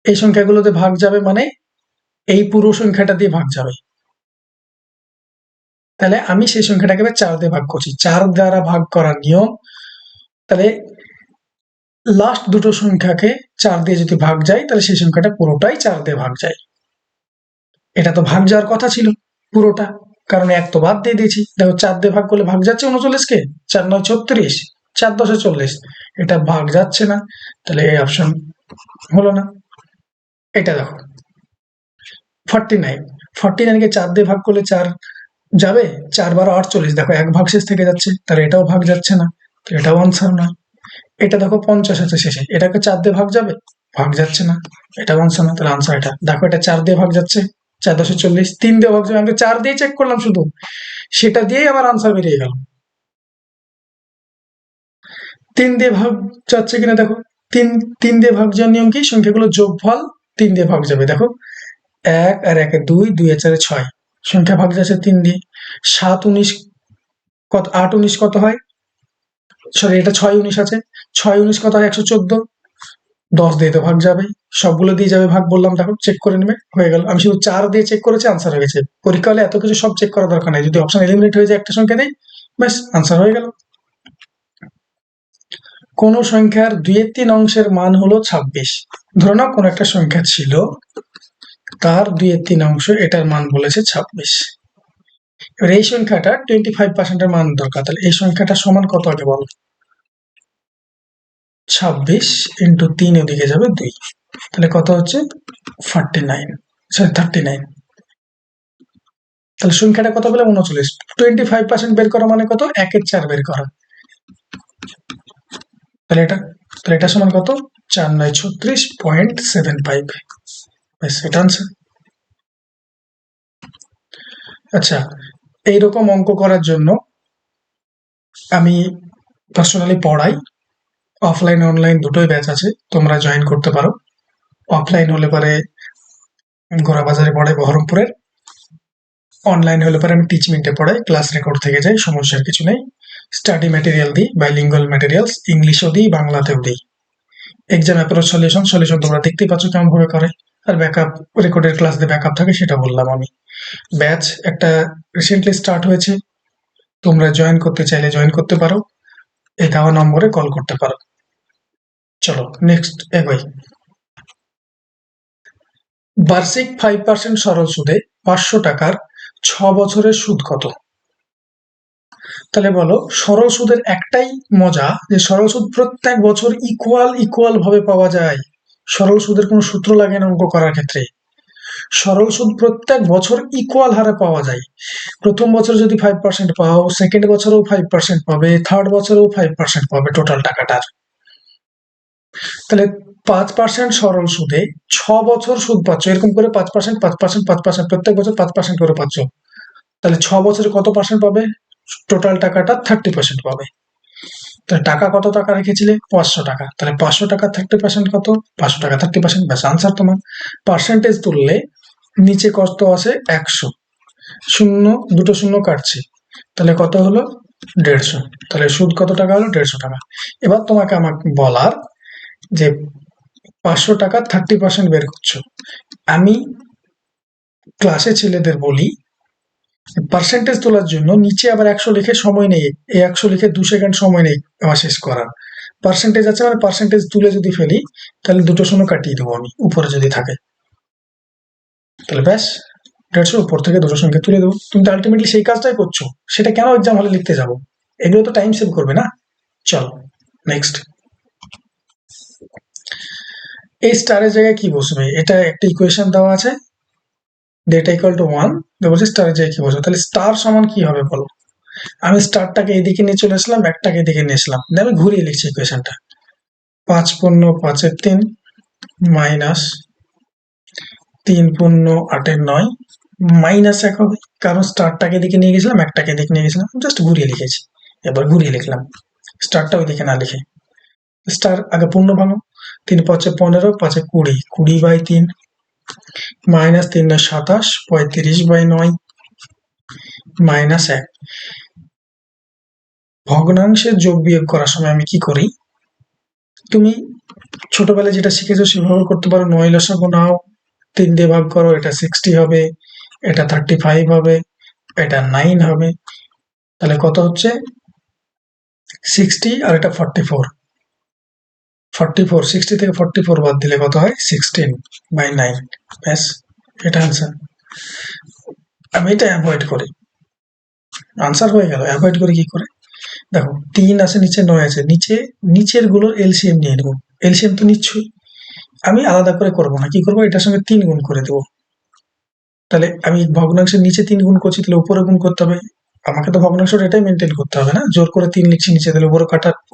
এই সংখ্যাগুলোতে ভাগ যাবে মানে এই পুরো সংখ্যাটা দিয়ে ভাগ যাবে, তাহলে আমি সেই সংখ্যাটাকে 4 দিয়ে ভাগ করছি। 4 দ্বারা ভাগ করার নিয়ম, তাহলে লাস্ট দুটো সংখ্যাকে 4 দিয়ে যদি ভাগ যায় তাহলে সেই সংখ্যাটা পুরোটাই 4 দিয়ে ভাগ যায়। এটা তো ভাগ যাওয়ার কথা ছিল পুরোটা, কারণ 1 তো বাদ দিয়ে দিয়েছি। দেখো 4 দিয়ে ভাগ করলে ভাগ যাচ্ছে 39 কে, 4 9 36, 4 10 40, এটা ভাগ যাচ্ছে না, তাহলে এই অপশন হলো না। এটা দেখো 49, 49 কে 4 দিয়ে ভাগ করলে 4 যাবে, 4 12 48, দেখো 1 ভাগশেষ থেকে যাচ্ছে, তাহলে এটাও ভাগ যাচ্ছে না, তো এটাও আনসার না। এটা দেখো 50 আছে শেষে, এটাকে 4 দিয়ে ভাগ যাবে, ভাগ যাচ্ছে না, এটাও আনসার না, তাহলে আনসার এটা। দেখো এটা 4 দিয়ে ভাগ যাচ্ছে, 4 10 40, 3 দিয়ে ভাগ যাবে, আমি 4 দিয়ে চেক করলাম শুধু, সেটা দিয়েই আমার আনসার বেরিয়ে গেল। 3 দিয়ে ভাগ যাচ্ছে কিনা দেখো, 3 দিয়ে ভাগ যাওয়ার নিয়ম কি? সংখ্যাগুলো যোগফল 3 দিয়ে ভাগ যাবে, দেখো এক আর একে দুই, দুই আর চারে ছয়, সংখ্যা ভাগ যাচ্ছে 3 দিয়ে। 7 19 কত, 8 19 কত হয়, সরি এটা 6 19 আছে, 6 19 কত হয়, 114। 10 দিয়ে তো ভাগ যাবে, সবগুলো দিয়ে যাবে ভাগ, বললাম দেখো চেক করে নেবে, হয়ে গেল। আমি শুধু 4 দিয়ে চেক করেছি, আনসার হয়ে গেছে। পরীক্ষা হলে এত কিছু সব চেক করার দরকার নাই, যদি অপশন এলিমিনেট হয়ে যায় একটা সংখ্যা দেয়, ব্যাস আনসার হয়ে গেল। কোন সংখ্যার 2/3 অংশের মান হলো 26। ধরে নাও কোন একটা সংখ্যা ছিল, তার 2/3 অংশ, এটার মান বলেছে 26। এবার এই সংখ্যাটা 25% এর মান দরকার, তাহলে এই সংখ্যাটা সমান কত আগে বলো। 26 ইন্টু 3 ওদিকে যাবে 2, তাহলে কত হচ্ছে 49, সরি 39। তাহলে সংখ্যাটা কত বলে 39। 25% বের করা মানে কত, 1/4 বের করা। তাহলে এটা সমান কত, 4 9 36.75। ব্যাস এটা আনসার। আচ্ছা, এইরকম অঙ্ক করার জন্য আমি পার্সোনালি পড়াই, অফলাইন অনলাইন দুটোই ব্যাচ আছে, তোমরা জয়েন করতে পারো। অফলাইন হলে পরে গোড়াবাজারে পড়াই বহরমপুরের, অনলাইন হলে পরে আমি টিচমিন্টে পড়াই, ক্লাস রেকর্ড থেকে যাই, সমস্যার কিছু নেই। স্টাডি ম্যাটেরিয়াল দিই, বাইলিঙ্গুয়াল ম্যাটেরিয়ালস, ইংলিশও দিই, বাংলাতেও দিই। এক্সাম অ্যাপ্রোচ সলিউশন তোমরা দেখতেই পাচ্ছ কেমন ভাবে করে। আর ব্যাকআপ রেকর্ডের ক্লাস দিয়ে ব্যাকআপ থাকে, সেটা বললাম আমি। ব্যাচ একটা রিসেন্টলি স্টার্ট হয়েছে, তোমরা জয়েন করতে চাইলে জয়েন করতে পারো, এই দেওয়া নম্বরে কল করতে পারো। চলো নেক্সট এগোই। বার্ষিক 5% সরল সুদে 500 টাকার 6 বছরের সুদ কত? তাহলে বলো, সরল সুদের একটাই মজা যে সরল সুদ প্রত্যেক বছর ইকুয়াল ভাবে পাওয়া যায়। সরল সুদের কোনো সূত্র লাগে না অঙ্ক করার ক্ষেত্রে। সরল সুদ প্রত্যেক বছর ইকুয়াল হারে পাওয়া যায়। প্রথম বছর যদি 5% পাও, সেকেন্ড বছরেও 5% পাবে, থার্ড বছরেও 5% পাবে টোটাল টাকাটার। তাহলে 5% সরল সুদে 6 বছর সুদ পাচ্ছ, এরকম করে 5% 5% 5% প্রত্যেক বছর 5% করে পাচ্ছ। তাহলে 6 বছরে কত পার্সেন্ট পাবে, টোটাল টাকাটা 30% পাবে। তাহলে টাকা কত টাকা রেখেছিলে, 500 টাকা, তাহলে 500 টাকা 30% কত, 500 টাকা 30%, ব্যাস আনসার তোমার। পার্সেন্টেজ তুললে নিচে কত আছে, 100, শূন্য দুটো শূন্য কাটছে, তাহলে কত হলো 150। তাহলে সুদ কত টাকা হলো, 150 টাকা। এবার তোমাকে আমাকে বলার যে 500 টাকা 30% বের করছো। আমি ক্লাসে ছেলেদের বলি, পার্সেন্টেজ তোলার জন্য নিচে আবার 100 লিখে সময় নেই, এই 100 লিখে 2 সেকেন্ড সময় নেই আমার শেষ করার। পার্সেন্টেজ আছে মানে পার্সেন্টেজ তুলে যদি ফেলি, তাহলে দুটো শূন্য কাটিয়ে দেবো আমি, উপরে যদি থাকে। তাহলে ব্যাস 150 উপর থেকে দুটো সংখ্যা তুলে দেবো। তুমি তো আলটিমেটলি সেই কাজটাই করছো, সেটা কেন এক্সাম হলে লিখতে যাবো? এগুলো তো টাইম সেভ করবে না। চলো নেক্সট। এই স্টারের জায়গায় কি বসবে, এটা একটা ইকুয়েশন দেওয়া আছে, ডেটা ইকুয়াল টু 1, বলছে স্টারের জায়গায় কি বসবে, তাহলে স্টার সমান কি হবে বলো। আমি স্টারটাকে এদিকে নিয়ে চলে আসলাম, একটাকে এদিকে নিয়ে আসলাম, আমি ঘুরিয়ে লিখছি ইকুয়েশনটা। 5 পূর্ণ 5-এর 3 মাইনাস 3 পূর্ণ 8-এর 9 মাইনাস 1 হবে, কারণ স্টারটাকে এদিকে নিয়ে গেছিলাম, একটাকে এদিকে নিয়ে গেছিলাম, জাস্ট ঘুরিয়ে লিখেছি। এবার ঘুরিয়ে লিখলাম, স্টারটা ওইদিকে না লিখে। স্টার আগে পূর্ণ ভাঙো, 3 5 15, 5 20, 20/3 মাইনাস 3 27, 35/9 মাইনাস 1। ভগ্নাংশের যোগ বিয়োগ করার সময় আমি কি করি, তুমি ছোটবেলায় যেটা শিখেছো সেভাবে করতে পারো। 9 লসাগু নাও, 3 দিয়ে ভাগ করো, এটা 60 হবে, এটা 35 হবে, এটা 9 হবে। তাহলে কত হচ্ছে 60 আর এটা 44, 60 থেকে 44 বাদ দিলে কত হয় 16/9। ব্যাস এটা আনসার। আমি এটা অ্যাভয়েড করি, আনসার হয়ে গেল। অ্যাভয়েড করি কি করে, দেখো 3 আছে নিচে, 9 আছে নিচে, নিচের গুলোর এলসিএম নিয়ে নেবো। এলসিএম তো নিচ্ছই, আমি আলাদা করে করবো না, কি করবো, এটার সঙ্গে 3 গুণ করে দেবো। তাহলে আমি ভগ্নাংশের নিচে 3 গুণ করছি, তাহলে উপরে গুণ করতে হবে। আমাকে তো ভগ্নাংশটা এটাই মেনটেন করতে হবে না, জোর করে 3 লিখছি নিচে, তাহলে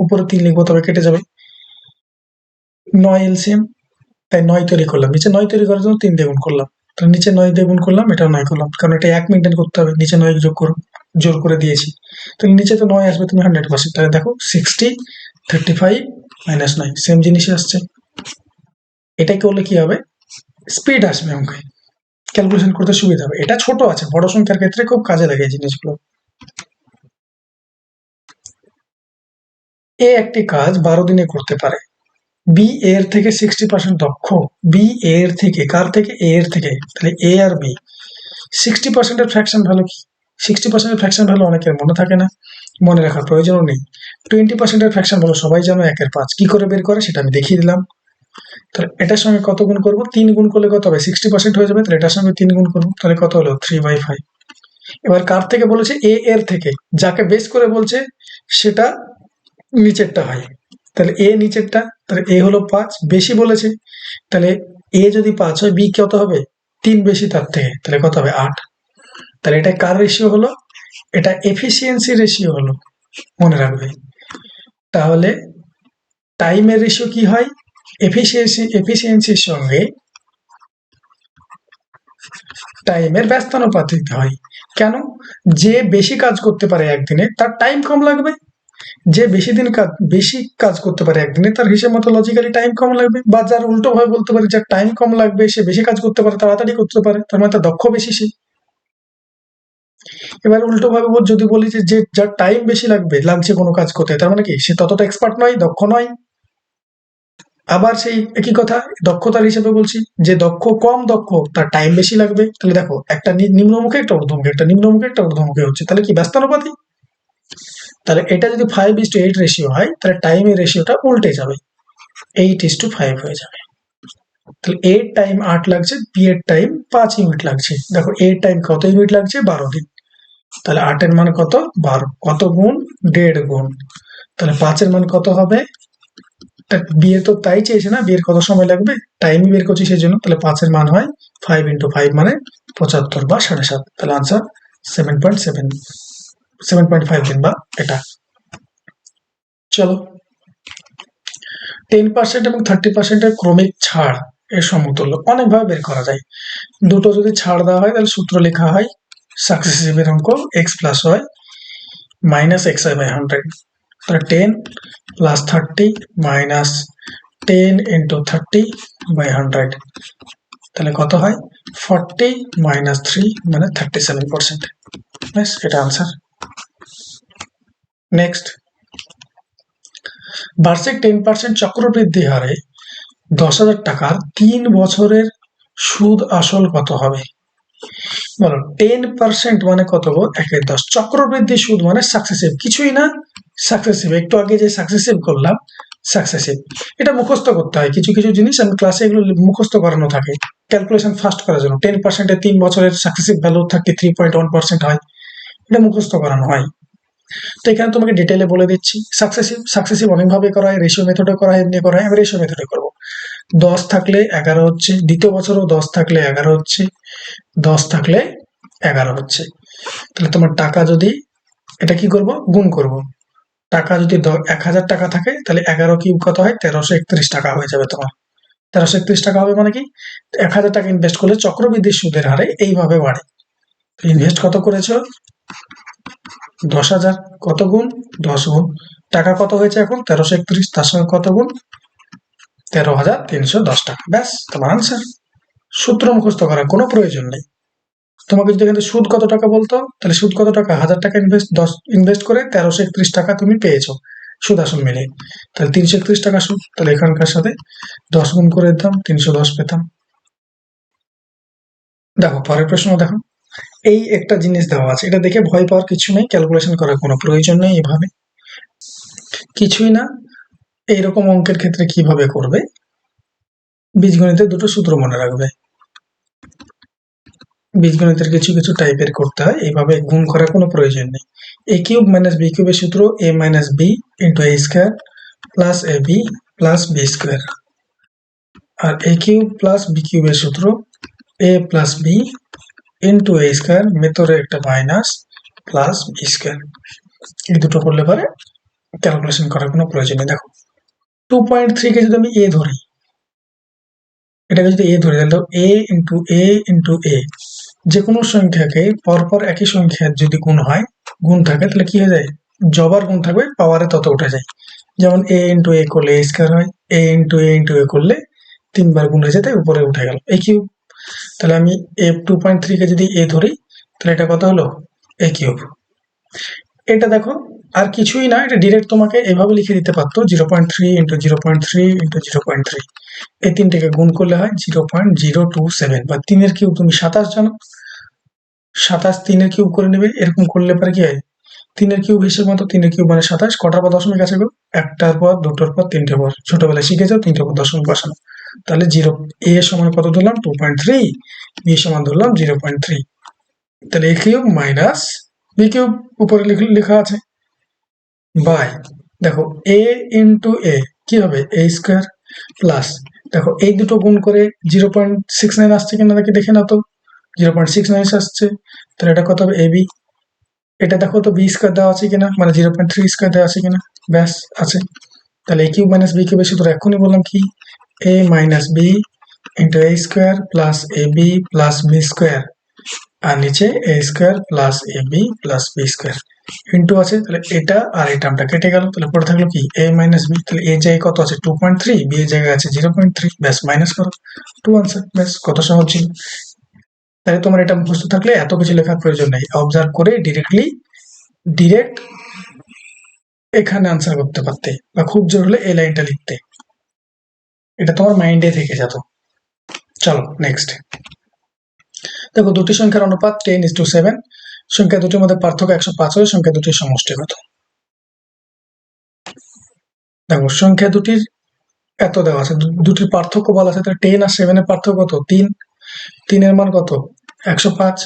উপরে 3 লিখবো, তবে কেটে যাবে। 9 এলসিএম, তাই 9 তৈরি করলাম, নিচে 9 তৈরি করার জন্য 3 দিয়ে গুণ করলাম, তাহলে নিচে 9 দিয়ে গুণ করলাম, এটাও 9 করলাম, কারণ এটা 1 মেনটেন করতে হবে, নিচে 9 যোগ করো, জোর করে দিয়েছি, তাহলে নিচে তো 9 আসবে, তুমি 100%। তাহলে দেখো 60 35 মাইনাস 9 সেম জিনিসই আসছে। এটা করলে কি হবে, স্পিড আসবে অঙ্কে। ক্যালকুলেশন করতে সুবিধা হবে। এটা ছোট আছে, বড় সংখ্যার ক্ষেত্রে খুব কাজে লাগে এই জিনিসগুলো। এ একটি কাজ 12 দিনে করতে পারে, বি এর থেকে 60% দক্ষ। বি এর থেকে, কার থেকে? এ এর থেকে। তাহলে এ আর বি 60% এর ফ্র্যাকশন ভ্যালু কি? 60% এর ফ্র্যাকশন ভ্যালু অনেকের মনে থাকে না, মনে রাখার প্রয়োজনও নেই। 20% এর ফ্র্যাকশন ভ্যালু সবাই জানো, 1/5। কি করে বের করে সেটা আমি দেখিয়ে দিলাম। তাহলে এটার সঙ্গে কত গুণ করবো? 3 গুণ করলে কত হবে? 60% হয়ে যাবে। তাহলে এটার সঙ্গে 3 গুণ করবো, তাহলে কত হলো? 3/5। এবার কার থেকে বলেছে? এ এর থেকে। যাকে বেস করে বলছে সেটা নিচেরটা হয়। তাহলে এ নিচেরটা, তাহলে এ হলো 5, বেশি বলেছে। তাহলে এ যদি 5 হয়, বি কত হবে? 3 বেশি তার থেকে, তাহলে কত হবে? 8। তাহলে এটা কার রেশিও হলো? এটা এফিসিয়েন্সি রেশিও হলো, মনে রাখবে। তাহলে টাইমের রেশিও কি হয়? এফিসিয়েন্সির সঙ্গে টাইমের ব্যস্তানুপাতিক হয়। কেন? যে বেশি কাজ করতে পারে একদিনে তার টাইম কম লাগবে, যে বেশি কাজ করতে পারে একদিনে তার হিসেব মতো লজিক্যালি টাইম কম লাগবে। বা যার উল্টো ভাবে বলতে পারি, যার টাইম কম লাগবে সে বেশি কাজ করতে পারে, তাড়াতাড়ি করতে পারে, তার মানে তার দক্ষ বেশি সে। এবার উল্টো ভাবে যদি বলি যে যার টাইম বেশি লাগছে কোনো কাজ করতে, তার মানে কি সে ততটা এক্সপার্ট নয়, দক্ষ নয়। আবার সেই একই কথা দক্ষতার হিসেবে বলছি, যে কম দক্ষ তার টাইম বেশি লাগবে। তাহলে দেখো, একটা নিম্নমুখে, একটা ঊর্ধ্বমুখে, একটা নিম্নমুখে, একটা ঊর্ধ্বমুখে হচ্ছে, তাহলে কি ব্যস্তানুপাতি? তাহলে এটা যদি 5:8 রেশিও হয়, তাহলে টাইমের রেশিওটা উল্টে যাবে, 8:5 হয়ে যাবে। তাহলে এ টাইম 8 লাগছে, বি এর টাইম 5 ইউনিট লাগছে। দেখো এর টাইম কত ইউনিট লাগছে? 12 দিন। তাহলে 8 এর মান কত? 12। কত গুণ? 1.5 গুণ। তাহলে 5 এর মান কত হবে? বি এর তো তাই চেয়েছে না, বি এর কত সময় লাগবে, টাইমই বের করছি সেই জন্য। তাহলে 5 এর মান হয় 5 × 5 মানে 75 বা 7.5। তাহলে আনসার 7.5 দিন বা এটা। চলো, 10% এবং 30% এর ক্রমিক ছাড় এর সমতুল্য অনেকভাবে বের করা যায়। দুটো যদি ছাড় দেওয়া হয় তাহলে সূত্র লেখা হয় সাকসেসিভ এর অঙ্ক x+y -xi/100। তাহলে 10 + 30 - 10 × 30/100, তাহলে কত হয়? 40 - 3 মানে 37%। ব্যাস, এটা আনসার। নেক্সট, বার্ষিক 10% চক্রবৃদ্ধি হারে 10,000 টাকার 3 বছরের সুদ আসল কত হবে? বলো, 10% মানে কত গো? 1/10। চক্রবৃদ্ধি সুদ মানে সাকসেসিভ, কিছুই না, সাকসেসিভ। একটু আগে যে সাকসেসিভ করলাম, সাকসেসিভ। এটা মুখস্থ করতে হয়, কিছু কিছু জিনিস আমি ক্লাসে এগুলো মুখস্থ করানো থাকে ক্যালকুলেশন ফাস্ট করার জন্য। 10% 3 বছরের সাকসেসিভ ভ্যালু 33.1% হয়, এটা মুখস্থ করানো হয়। তো এখানে তোমাকে ডিটেলে বলে দিচ্ছি। সাকসেসিভ অনেকভাবে করা হয়, রেশিও মেথডে করা হয়, এমনি করা হয়। আমি রেশিও মেথডে করবো। 10 থাকলে 11 হচ্ছে, দ্বিতীয় বছরও 10 থাকলে 11 হচ্ছে, 10 থাকলে 11 হচ্ছে। তাহলে তোমার টাকা যদি, এটা কি করব? গুণ করব। টাকা যদি 1,000 টাকা থাকে, তাহলে 11 কিউব কত হয়? 1331 টাকা হয়ে যাবে তোমার। 1331 টাকা হবে মানে কি? 1,000 টাকা ইনভেস্ট করলে চক্রবৃদ্ধি সুদের হারে এইভাবে বাড়ে। ইনভেস্ট কত করেছো? 10,000। কত গুণ? 10 গুণ। টাকা কত হয়েছে এখন? 1331। তার সঙ্গে কত গুণ? 13,310 টাকা। ব্যাস, তোমার আনসার। সূত্র মুখস্থ করার কোনো প্রয়োজন নেই। তোমাকে যদি এখানে সুদ কত টাকা বলতো, তাহলে সুদ কত টাকা? 1,000 টাকা ইনভেস্ট করে 1331 টাকা তুমি পেয়েছো সুদ আসল মিলে। তাহলে 331 টাকা সুদ। তাহলে এখানকার সাথে 10 গুণ করে দিতাম, 310 পেতাম। দেখো পরের প্রশ্ন দেখো। এই একটা জিনিস দেওয়া আছে, এটা দেখে ভয় পাওয়ার কিছু নেই, ক্যালকুলেশন করার কোনো প্রয়োজন নেই। এভাবে কিছুই না। এইরকম অঙ্কের ক্ষেত্রে কিভাবে করবে? বীজগণিতের দুটো সূত্র মনে রাখবে। বীজগণিতের কিছু কিছু টাইপের করতে হয়, এইভাবে গুণ করার কোনো প্রয়োজন নেই। a কিউব মাইনাস b কিউবের সূত্র a minus b into a square plus ab plus b square. আর a কিউব প্লাস b কিউবের সূত্র a plus b into a square, ভেতরে একটা মাইনাস প্লাস b স্কোয়ার। এই দুটো করলে পরে ক্যালকুলেশন করার কোনো প্রয়োজন নেই। দেখো 2.3 কে যদি আমি a ধরি, এটাকে যদি a ধরি, তাহলে a যে কোনো সংখ্যাকে পরপর একই সংখ্যার যদি গুণ থাকে, তাহলে কি হয়ে যায়? যবার গুণ থাকবে পাওয়ারে তত উঠে যায়। যেমন a করলে a স্কোয়ার হয়, a করলে 3 বার গুণ হয়ে যায়, তাই উপরে উঠে গেল। a কিউব তাহলে আমি f2.3 কে যদি a ধরি তাহলে এটা কত হলো a কিউব। এটা দেখো আর কিছুই না, এটা ডিরেক্ট তোমাকে এভাবে লিখে দিতে পারতো 0.3 ইন্টু 0.3 ইন্টু 0.3, এই তিনটাকে গুণ করলে হয় 0.027 বা 3 এর কিউব। তুমি 27 জানো, 27 3 এর কিউব করে নেবে, এরকম করলে পরে কি হয় 3 এর কিউব হিসেব মতো 3 এর কিউব মানে 27। কটার পর দশমিক আছে গো, একটার পর, দুটোর পর, তিনটের পর, ছোটবেলায় শিখেছো 3টের পর দশমিক বসানো। তাহলে a এর সমান কত ধরলাম 2.3, b এর সমান ধরলাম 0.3। তাহলে a cube minus b cube উপরে লেখা আছে বাই, দেখো a ইন্টু a কি হবে a স্কোয়ার প্লাস, দেখো এই দুটো গুণ করে 0.69 আসছে কিনা নাকি দেখে নাও তো, 0.69 আসছে। তাহলে এটা কত হবে ab, এটা দেখো তো বি স্কোয়ার দেওয়া আছে কিনা, মানে 0.3 স্কোয়ার দেওয়া আছে কিনা, ব্যাস আছে। তাহলে a cube minus b cube সূত্র এখনই বললাম কি a minus b into a square plus a b plus b square, আর নিচে a square plus a b plus b square into আছে। তাহলে এটা আর এই টার্মটা কেটে গেল, তাহলে পরে থাকলো কি a মাইনাস বি, তাহলে a জায়গায় কত আছে 2.3, বি এর জায়গায় আছে 0.3, ব্যাস মাইনাস করো, টু আনসার, ব্যাস কত সহজ ছিল। তাহলে তোমার এটা মুখস্থ থাকলে এত কিছু লেখার প্রয়োজন নেই, অবজার্ভ করে ডিরেক্ট এখানে আনসার করতে পারতে, বা খুব জোর হলে এই লাইনটা লিখতে, এটা তোমার মাইন্ডে থেকে যেত। চলো নেক্সট, দেখো দুটি সংখ্যার অনুপাত 10:7, সংখ্যা দুটির মধ্যে পার্থক্য 105 হয়, সংখ্যা দুটির সমষ্টি কত? দেখো সংখ্যা দুটির এত দেওয়া আছে, দুটির পার্থক্য বলা আছে, তাহলে 10 আর 7 এর পার্থক্য কত 3, 3 এর মান কত 105,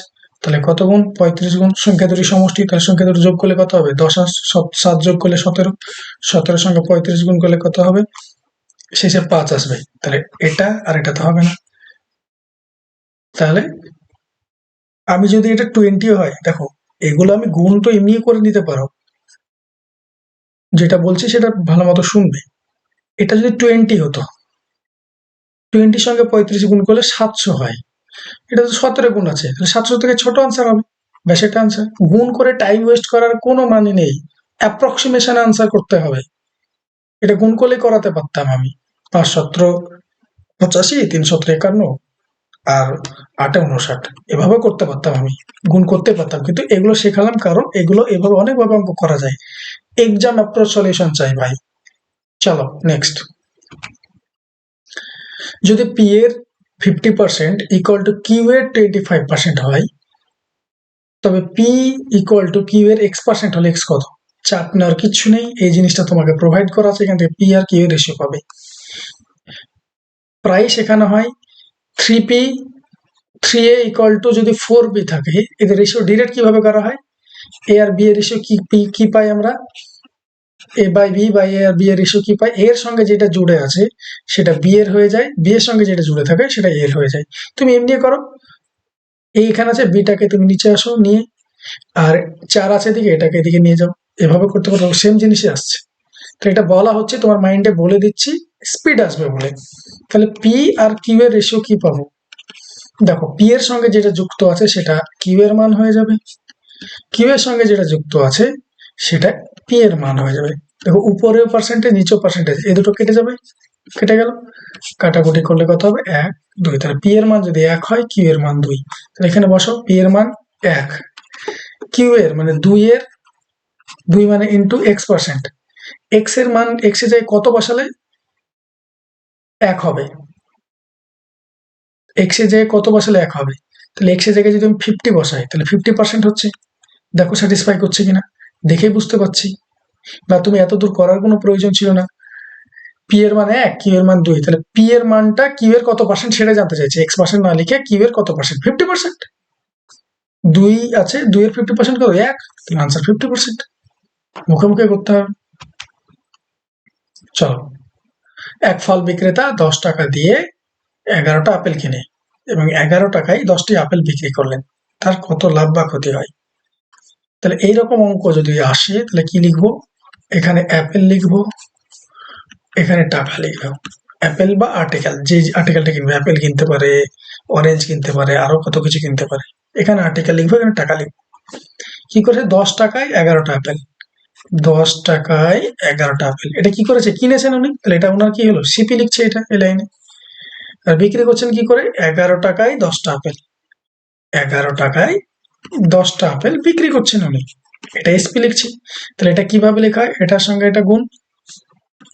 তাহলে কত গুণ 35 গুণ, সংখ্যা দুটির সমষ্টি, তাহলে সংখ্যা দুটি যোগ করলে কত হবে 10 আর 7 যোগ করলে 17, 17 সঙ্গে 35 গুণ করলে কত হবে, শেষে 5 আসবে। তাহলে এটা আর এটা তো হবে না, তাহলে আমি যদি এটা 20 হয়, দেখো এগুলো আমি গুণ তো এমনি করে নিতে পারো, যেটা বলছি সেটা ভালো মতো শুনবে। এটা যদি 20 হতো, 20 সঙ্গে 35 গুণ করলে 700 হয়, এটা তো 17 গুণ আছে, তাহলে 700 থেকে ছোট আনসার হবে, ব্যাস এটা আনসার। গুণ করে টাইম ওয়েস্ট করার কোনো মানে নেই, অ্যাপ্রক্সিমেশন আনসার করতে হবে। এটা গুণ করলে করাতে পারতাম আমি, 5 7 85, 3 7 51 আর 8 59, এভাবে করতে পারতাম আমি, গুণ করতে পারতাম। কিন্তু এগুলো শেখালাম কারণ এগুলো এভাবে অনেকভাবে অঙ্ক করা যায়, এক্সাম অ্যাপ্রোচ সলিউশন চাই ভাই। চলো নেক্সট, যদি পি এর 50% ইকুয়াল টু কিউ এর 25% হয়, তবে পি ইকুয়াল টু কিউ এর x% হলে x কত? চাপ নেওয়ার কিচ্ছু নেই, এই জিনিসটা তোমাকে প্রোভাইড করা আছে, এখান থেকে পি আর কিউ এর রেশিও পাবে। প্রায় শেখানো হয় 3p 3a ইকুয়াল টু যদি 4b থাকে, এদের রেশিও ডিরেক্ট কিভাবে করা হয়, এ আর বি এর রেশিও কি পাই আমরা, a by b by a আর বি এর রেশিও কি পাই, এর সঙ্গে যেটা জুড়ে আছে সেটা বি এর হয়ে যায়, বি এর সঙ্গে যেটা জুড়ে থাকে সেটা এর হয়ে যায়। তুমি এমনি করো, এইখানে আছে বিটাকে তুমি নিচে আসো নিয়ে, আর 4 আছে এদিকে, এটাকে এদিকে নিয়ে যাও, এভাবে করতে পারো, সেম জিনিসই আসছে। তো এটা বলা হচ্ছে তোমার মাইন্ডে বলে দিচ্ছি, স্পিড আসবে বলে। তাহলে পি আর কিউ এর রেশিও কি পাবো, দেখো পি এর সঙ্গে যেটা যুক্ত আছে সেটা কিউ এর মান হয়ে যাবে, কিউ এর সঙ্গে যেটা যুক্ত আছে সেটা পি এর মান হয়ে যাবে। দেখো উপরেও পার্সেন্টেজ নিচেও পার্সেন্টেজ, এই দুটো কেটে যাবে, কেটে গেল, কাটাকুটি করলে কত হবে 1 2, তাহলে পি এর মান যদি 1 হয় কিউ এর মান 2, তাহলে এখানে বসো পি এর মান 1, কিউ এর মানে 2 মানে ইন্টু x%, x এর মান x এ যায় কত বসালে 1 হবে, x এ যায় কত বসালে 1 হবে, তাহলে x এর জায়গায় যদি আমি 50 বসাই তাহলে 50% হচ্ছে, দেখো স্যাটিসফাই করছে কিনা, দেখেই বুঝতে পারছি, বা তুমি এত দূর করার কোনো প্রয়োজন ছিল না। পি এর মান 1, কিউ এর মান 2, তাহলে পি এর মানটা কিউ এর কত পার্সেন্ট সেটা জানতে চাইছে, x% না লিখে কিউ এর কত পার্সেন্ট, 50%, 2 আছে, 2 এর 50% কত 1, তাহলে আনসার 50%, মুখে মুখে করতে হবে। চলো, এক ফল বিক্রেতা 10 টাকা দিয়ে 11টা আপেল কিনে এবং 11 টাকায় 10টি আপেল বিক্রি করলেন, তার কত লাভ বা ক্ষতি হয়? তাহলে এইরকম অঙ্ক যদি আসে তাহলে কি লিখবো, এখানে অ্যাপেল লিখবো, এখানে টাকা লিখবো, অ্যাপেল বা আর্টিকেল, যে আর্টিকেলটা কিনবে, অ্যাপেল কিনতে পারে, অরেঞ্জ কিনতে পারে, আরো কত কিছু কিনতে পারে, এখানে আর্টিকেল লিখবো, এখানে টাকা লিখবো। কি করে 10 টাকায় 11টা আপেল, 10 টাকায় 11টা আপেল, এটা কি করেছে কিনেছেন উনি, তাহলে এটা ওনার কি হলো, সিপি লিখছে এটা এই লাইনে। আর বিক্রি করছেন কি করে? 11 টাকায় 10টা আপেল। 11 টাকায় 10টা আপেল বিক্রি করছেন উনি। এটা এসপি লিখছি। তাহলে এটা কিভাবে লেখা হয়? এটার সঙ্গে এটা গুণ,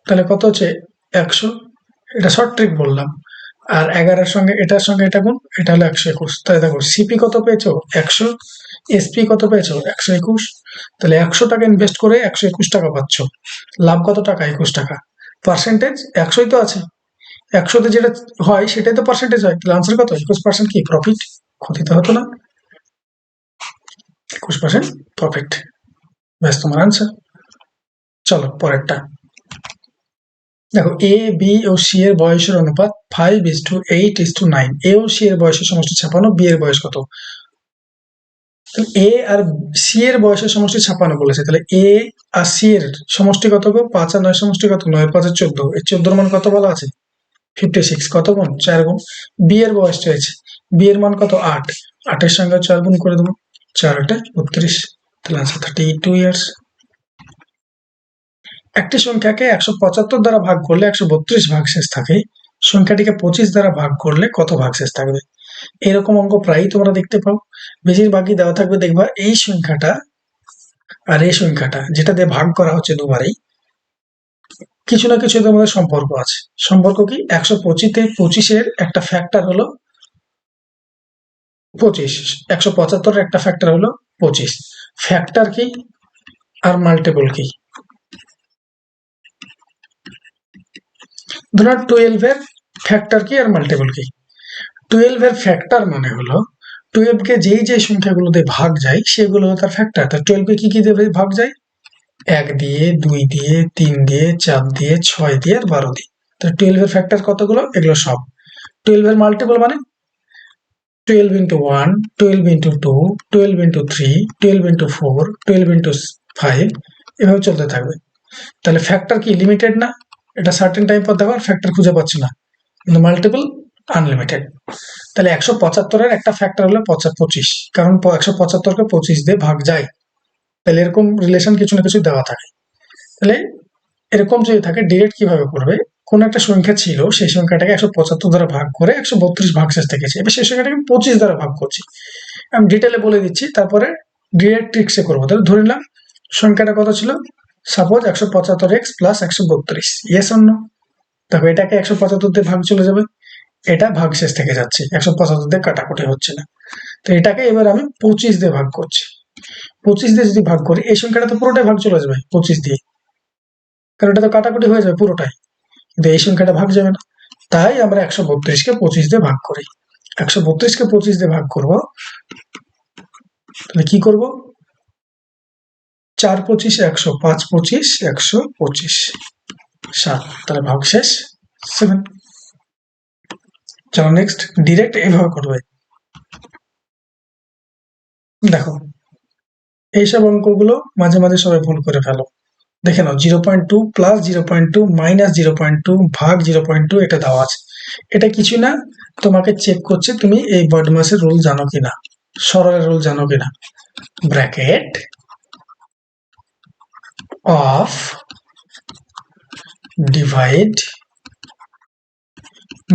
তাহলে কত হচ্ছে? 100। এটা শর্ট ট্রিক বললাম। আর 11-এর সঙ্গে এটার সঙ্গে এটা গুণ, এটা হলো 121। তাহলে দেখো সিপি কত পেয়েছো? 100। এসপি কত পেয়েছো? 121। তাহলে 100 টাকা ইনভেস্ট করে 121 টাকা পাচ্ছ। লাভ কত টাকা? 21 টাকা। পার্সেন্টেজ 100ই তো আছে। 100তে যেটা হয় সেটাই তো পার্সেন্টেজ হয়। তাহলে আনসার কত? 21% কি প্রফিট? ক্ষতিতে হতো না? 21% প্রফিট। ব্যাস তোমার আনসার। চলো পরেরটা দেখো। এ বি ও সি এর বয়সের অনুপাত 5:8:9। এ ও সি এর বয়সের সমষ্টি 56, বি এর বয়স কত? এ আর সি এর বয়সের সমষ্টি 56 বলেছে, তাহলে এ আর সি এর সমষ্টি কত গো? 5 আর 9 সমষ্টি কত? 9 আর 5 14। এই 14 মান কত বলা আছে? 56। কত গুণ? 4 গুণ। বি এর বয়স চাইছে। বি এর মান কত? 8। 8 এর সঙ্গে 4 গুণ করে দেবো। 4 8 32। তাহলে আনসার 32 ইয়ার্স। একটি সংখ্যাকে 175 দ্বারা ভাগ করলে 132 ভাগশেষ থাকে। সংখ্যাটিকে 25 দ্বারা ভাগ করলে কত ভাগশেষ থাকবে? এরকম অঙ্ক প্রায়ই তোমরা দেখতে পাও। বেশিরভাগই দেওয়া থাকবে, দেখবা এই সংখ্যাটা আর এই সংখ্যাটা যেটা দিয়ে ভাগ করা হচ্ছে দুবারেই, কিছু না কিছু এদের মধ্যে সম্পর্ক আছে। সম্পর্ক কি? 125-এর একটা ফ্যাক্টর হলো 25, 175-এর একটা ফ্যাক্টর হলো 25। ফ্যাক্টর কি আর মাল্টিপল কি? ধরো 12-এর ফ্যাক্টর কি আর মাল্টিপল কি? 12-এর ফ্যাক্টর মানে হলো 12-কে যেই সংখ্যাগুলো দিয়ে ভাগ যায় সেগুলো তার ফ্যাক্টর। তা 12-কে কি দিয়ে ভাগ যায়? 1 দিয়ে, 2 দিয়ে, 3 দিয়ে, 4 দিয়ে, 6 দিয়ে আর 12 দিয়ে। তাহলে 12-এর ফ্যাক্টর কতগুলো? এগুলো সব। 12-এর মাল্টিপল মানে 12 into 1, 12 into 2, 12 into 3, 12 into 4, 12 into 5, এভাবে চলতে থাকবে। তাহলে ফ্যাক্টর কি লিমিটেড না? এটা সার্টেন টাইম পর দেখো ফ্যাক্টর খুঁজে পাচ্ছ না, কিন্তু মাল্টিপল আনলিমিটেড। তাহলে 175-এর একটা ফ্যাক্টর হলো 25, কারণ 175-কে 25 দিয়ে ভাগ যায়। তাহলে এরকম রিলেশন কিছু না কিছু দেওয়া থাকে। তাহলে এরকম যদি থাকে ডিরেক্ট কিভাবে করবে? কোন একটা সংখ্যা ছিল, সেই সংখ্যাটাকে 175 দ্বারা ভাগ করে 132 ভাগশেষ থেকেছে। এবার সেই সংখ্যাটাকে 25 দ্বারা ভাগ করছি। আমি ডিটেলে বলে দিচ্ছি, তারপরে ডিরেক্ট ট্রিক্সে করবো। তাহলে ধরে নিলাম সংখ্যাটা কত ছিল? Suppose 175x plus 132। Yes or no? দেখো এটাকে 175 দিয়ে ভাগ চলে যাবে, এটা ভাগশেষ থেকে যাচ্ছে, 175 দিয়ে কাটাকুটি হচ্ছে না। তো এটাকে এবার আমি 25 দিয়ে ভাগ করছি। 25 দিয়ে যদি ভাগ করি এই সংখ্যাটা তো পুরোটাই ভাগ চলে যাবে 25 দিয়ে, কারণ এটা তো কাটাকুটি হয়ে যাবে পুরোটাই, কিন্তু এই সংখ্যাটা ভাগ যাবে না। তাই আমরা 132-কে 25 দিয়ে ভাগ করি। 132-কে 25 দিয়ে ভাগ করব, তাহলে কি করব? 4 25 100, 5 25 125, 7। তাহলে ভাগশেষ 7। চলো নেক্সট, ডিরেক্ট এইভাবে করবে। দেখো এইসব অঙ্কগুলো মাঝে মাঝে সবাই ভুল করে ফেলো। দেখে নাও 0.2 প্লাস 0.2 মাইনাস 0.2 ভাগ 0.2 এটা দেওয়া আছে। এটা কিছু না, তোমাকে চেক করছে তুমি এই বডমাসের রুল জানো কিনা, সরলের রুল জানো কিনা। Bracket of divide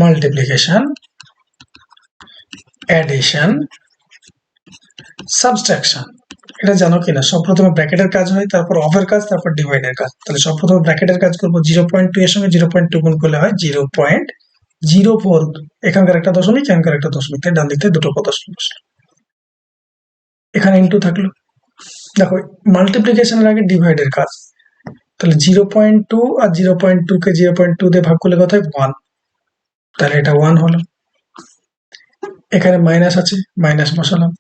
multiplication addition subtraction, এটা জানো কিনা? সব প্রথমে ব্র্যাকেটের কাজ হয়, তারপর অফের কাজ, তারপর ডিভাইডের কাজ। তাহলে সব প্রথমে ব্র্যাকেটের কাজ করবো। 0.2 এর সঙ্গে 0.2 গুণ করলে হয় 0.04। এখানকার একটা দশমিক, এখানকার একটা দশমিক, তাই ডান দিকে দুটো দশমিক বসলো, এখানে ইনটু থাকলো। দেখো মাল্টিপ্লিকেশনের আগে ডিভাইডের কাজ। তাহলে 0.2 আর 0.2-কে 0.2 দিয়ে ভাগ করলে কত হয়? 1। তাহলে এটা 1 হলো। এখানে মাইনাস আছে, মাইনাস বসালাম।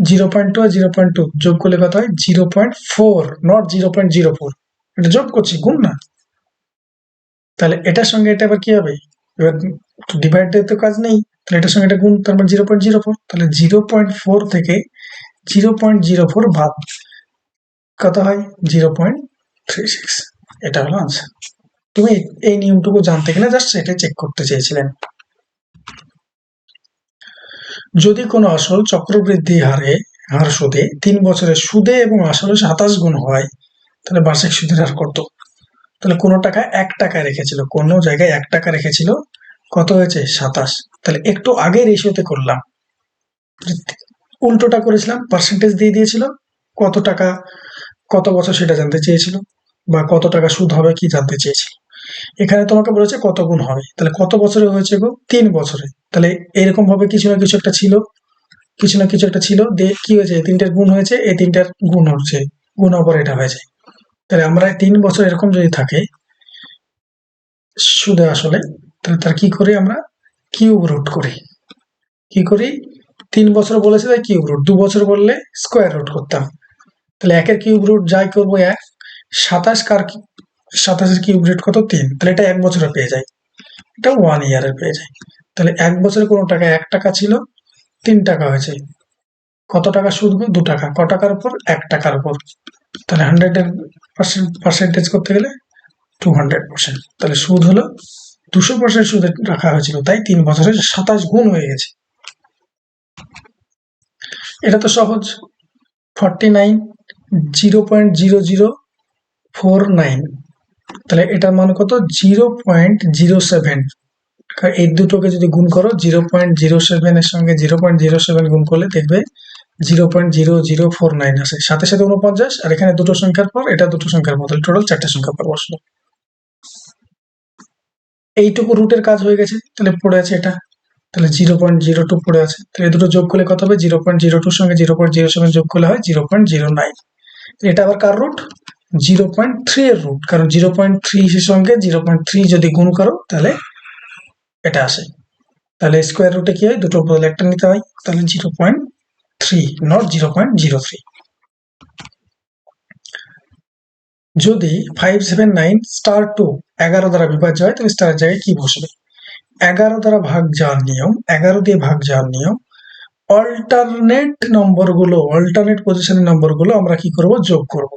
0.2 আর 0.2 যোগ করলে কত হয়? 0.4, নট 0.04। এটা যোগ করছি, গুণ না। তাহলে এটার সঙ্গে এটা আবার কি হবে? এবার ডিভাইড দিয়ে তো কাজ নেই, তাহলে এটার সঙ্গে এটা গুণ, তার মানে 0.04। তাহলে 0.4 থেকে 0.04 ভাগ কত হয়? 0.36। এটা হলো আনসার। তুমি এই নিয়মটুকু জানতে কিনা জাস্ট সেটাই চেক করতে চেয়েছিলেন। যদি কোনো আসল চক্রবৃদ্ধি হার সুদে 3 বছরের সুদে এবং আসলে 27 গুণ হয়, তাহলে বার্ষিক সুদের হার কত? তাহলে কোনো টাকা 1 টাকা রেখেছিল, কোনো জায়গায় 1 টাকা রেখেছিল, কত হয়েছে 27। তাহলে একটু আগে রেশিওতে করলাম, উল্টোটা করেছিলাম, পার্সেন্টেজ দিয়ে দিয়েছিল, কত টাকা কত বছর সেটা জানতে চেয়েছিল, বা কত টাকা সুদ হবে কি জানতে চেয়েছিল। এখানে তোমাকে বলেছে কত গুণ হবে, তাহলে কত বছরে হয়েছে গো 3 বছরে। তাহলে এরকম ভাবে কিছু না কিছু একটা ছিল, কিছু না কিছু একটা ছিল, দিয়ে কি হয়েছে, এই তিনটার গুণ হয়েছে, এই তিনটার গুণ হচ্ছে, গুণ হবার এটা হয়েছে। তাহলে আমরা 3 বছর এরকম যদি থাকে সুদে আসলে, তাহলে তার কি করি আমরা, কিউব রুট করি। কি করি, 3 বছর বলেছে তাই কিউব রুট, 2 বছর বললে স্কোয়ার রুট করতাম। তাহলে একের কিউব রুট যাই করবো 1, 27 কার 27-এর কিউব রুট কত 3, তাহলে এটা 1 বছরে পেয়ে যায়, এটা 1 ইয়ারে পেয়ে যায়। তাহলে 1 বছরে কোনো টাকা 1 টাকা ছিল, 3 টাকা হয়েছে, কত টাকা সুদ গো 2 টাকা, ক টাকার উপর 1 টাকার উপর। তাহলে 100-এর পার্সেন্টেজ করতে গেলে 200%, তাহলে সুদ হলো 200% সুদে রাখা হয়েছিল, তাই 3 বছরে 27 গুণ হয়ে গেছে। এটা তো সহজ, 49 0.0049, তাহলে এটার মান কত 0.07। এই দুটোকে যদি গুণ করো 0.07 এর সঙ্গে 0.07 গুণ করলে দেখবে 0.0049 আসে, সাথে সাথে 49, আর এখানে দুটো সংখ্যার পর এটা দুটো সংখ্যার পর, তাহলে টোটাল 4টে সংখ্যার পর বসলো। এইটুকু রুটের কাজ হয়ে গেছে, তাহলে পড়ে আছে এটা, তাহলে 0.02 পড়ে আছে, তাহলে দুটো যোগ করলে কত হবে, 0.02 সঙ্গে 0.07 যোগ করলে হয় 0.09। এটা আবার কার রুট, 0.3 এর রুট, কারণ 0.3 এর সঙ্গে 0.3 যদি গুণ করো তাহলে এটা আসে। তাহলে স্কোয়ার রুটে কি হয়, দুটো বদলে একটা নিতে হয়, তাহলে 0.3 নট 0.03। যদি 579*2 11 দ্বারা বিভাজ্য হয়, তাহলে স্টারের জায়গায় কি বসবে। 11 দ্বারা ভাগ যাওয়ার নিয়ম, 11 দিয়ে ভাগ যাওয়ার নিয়ম, অল্টারনেট পজিশনের নম্বরগুলো আমরা কি করব, যোগ করব।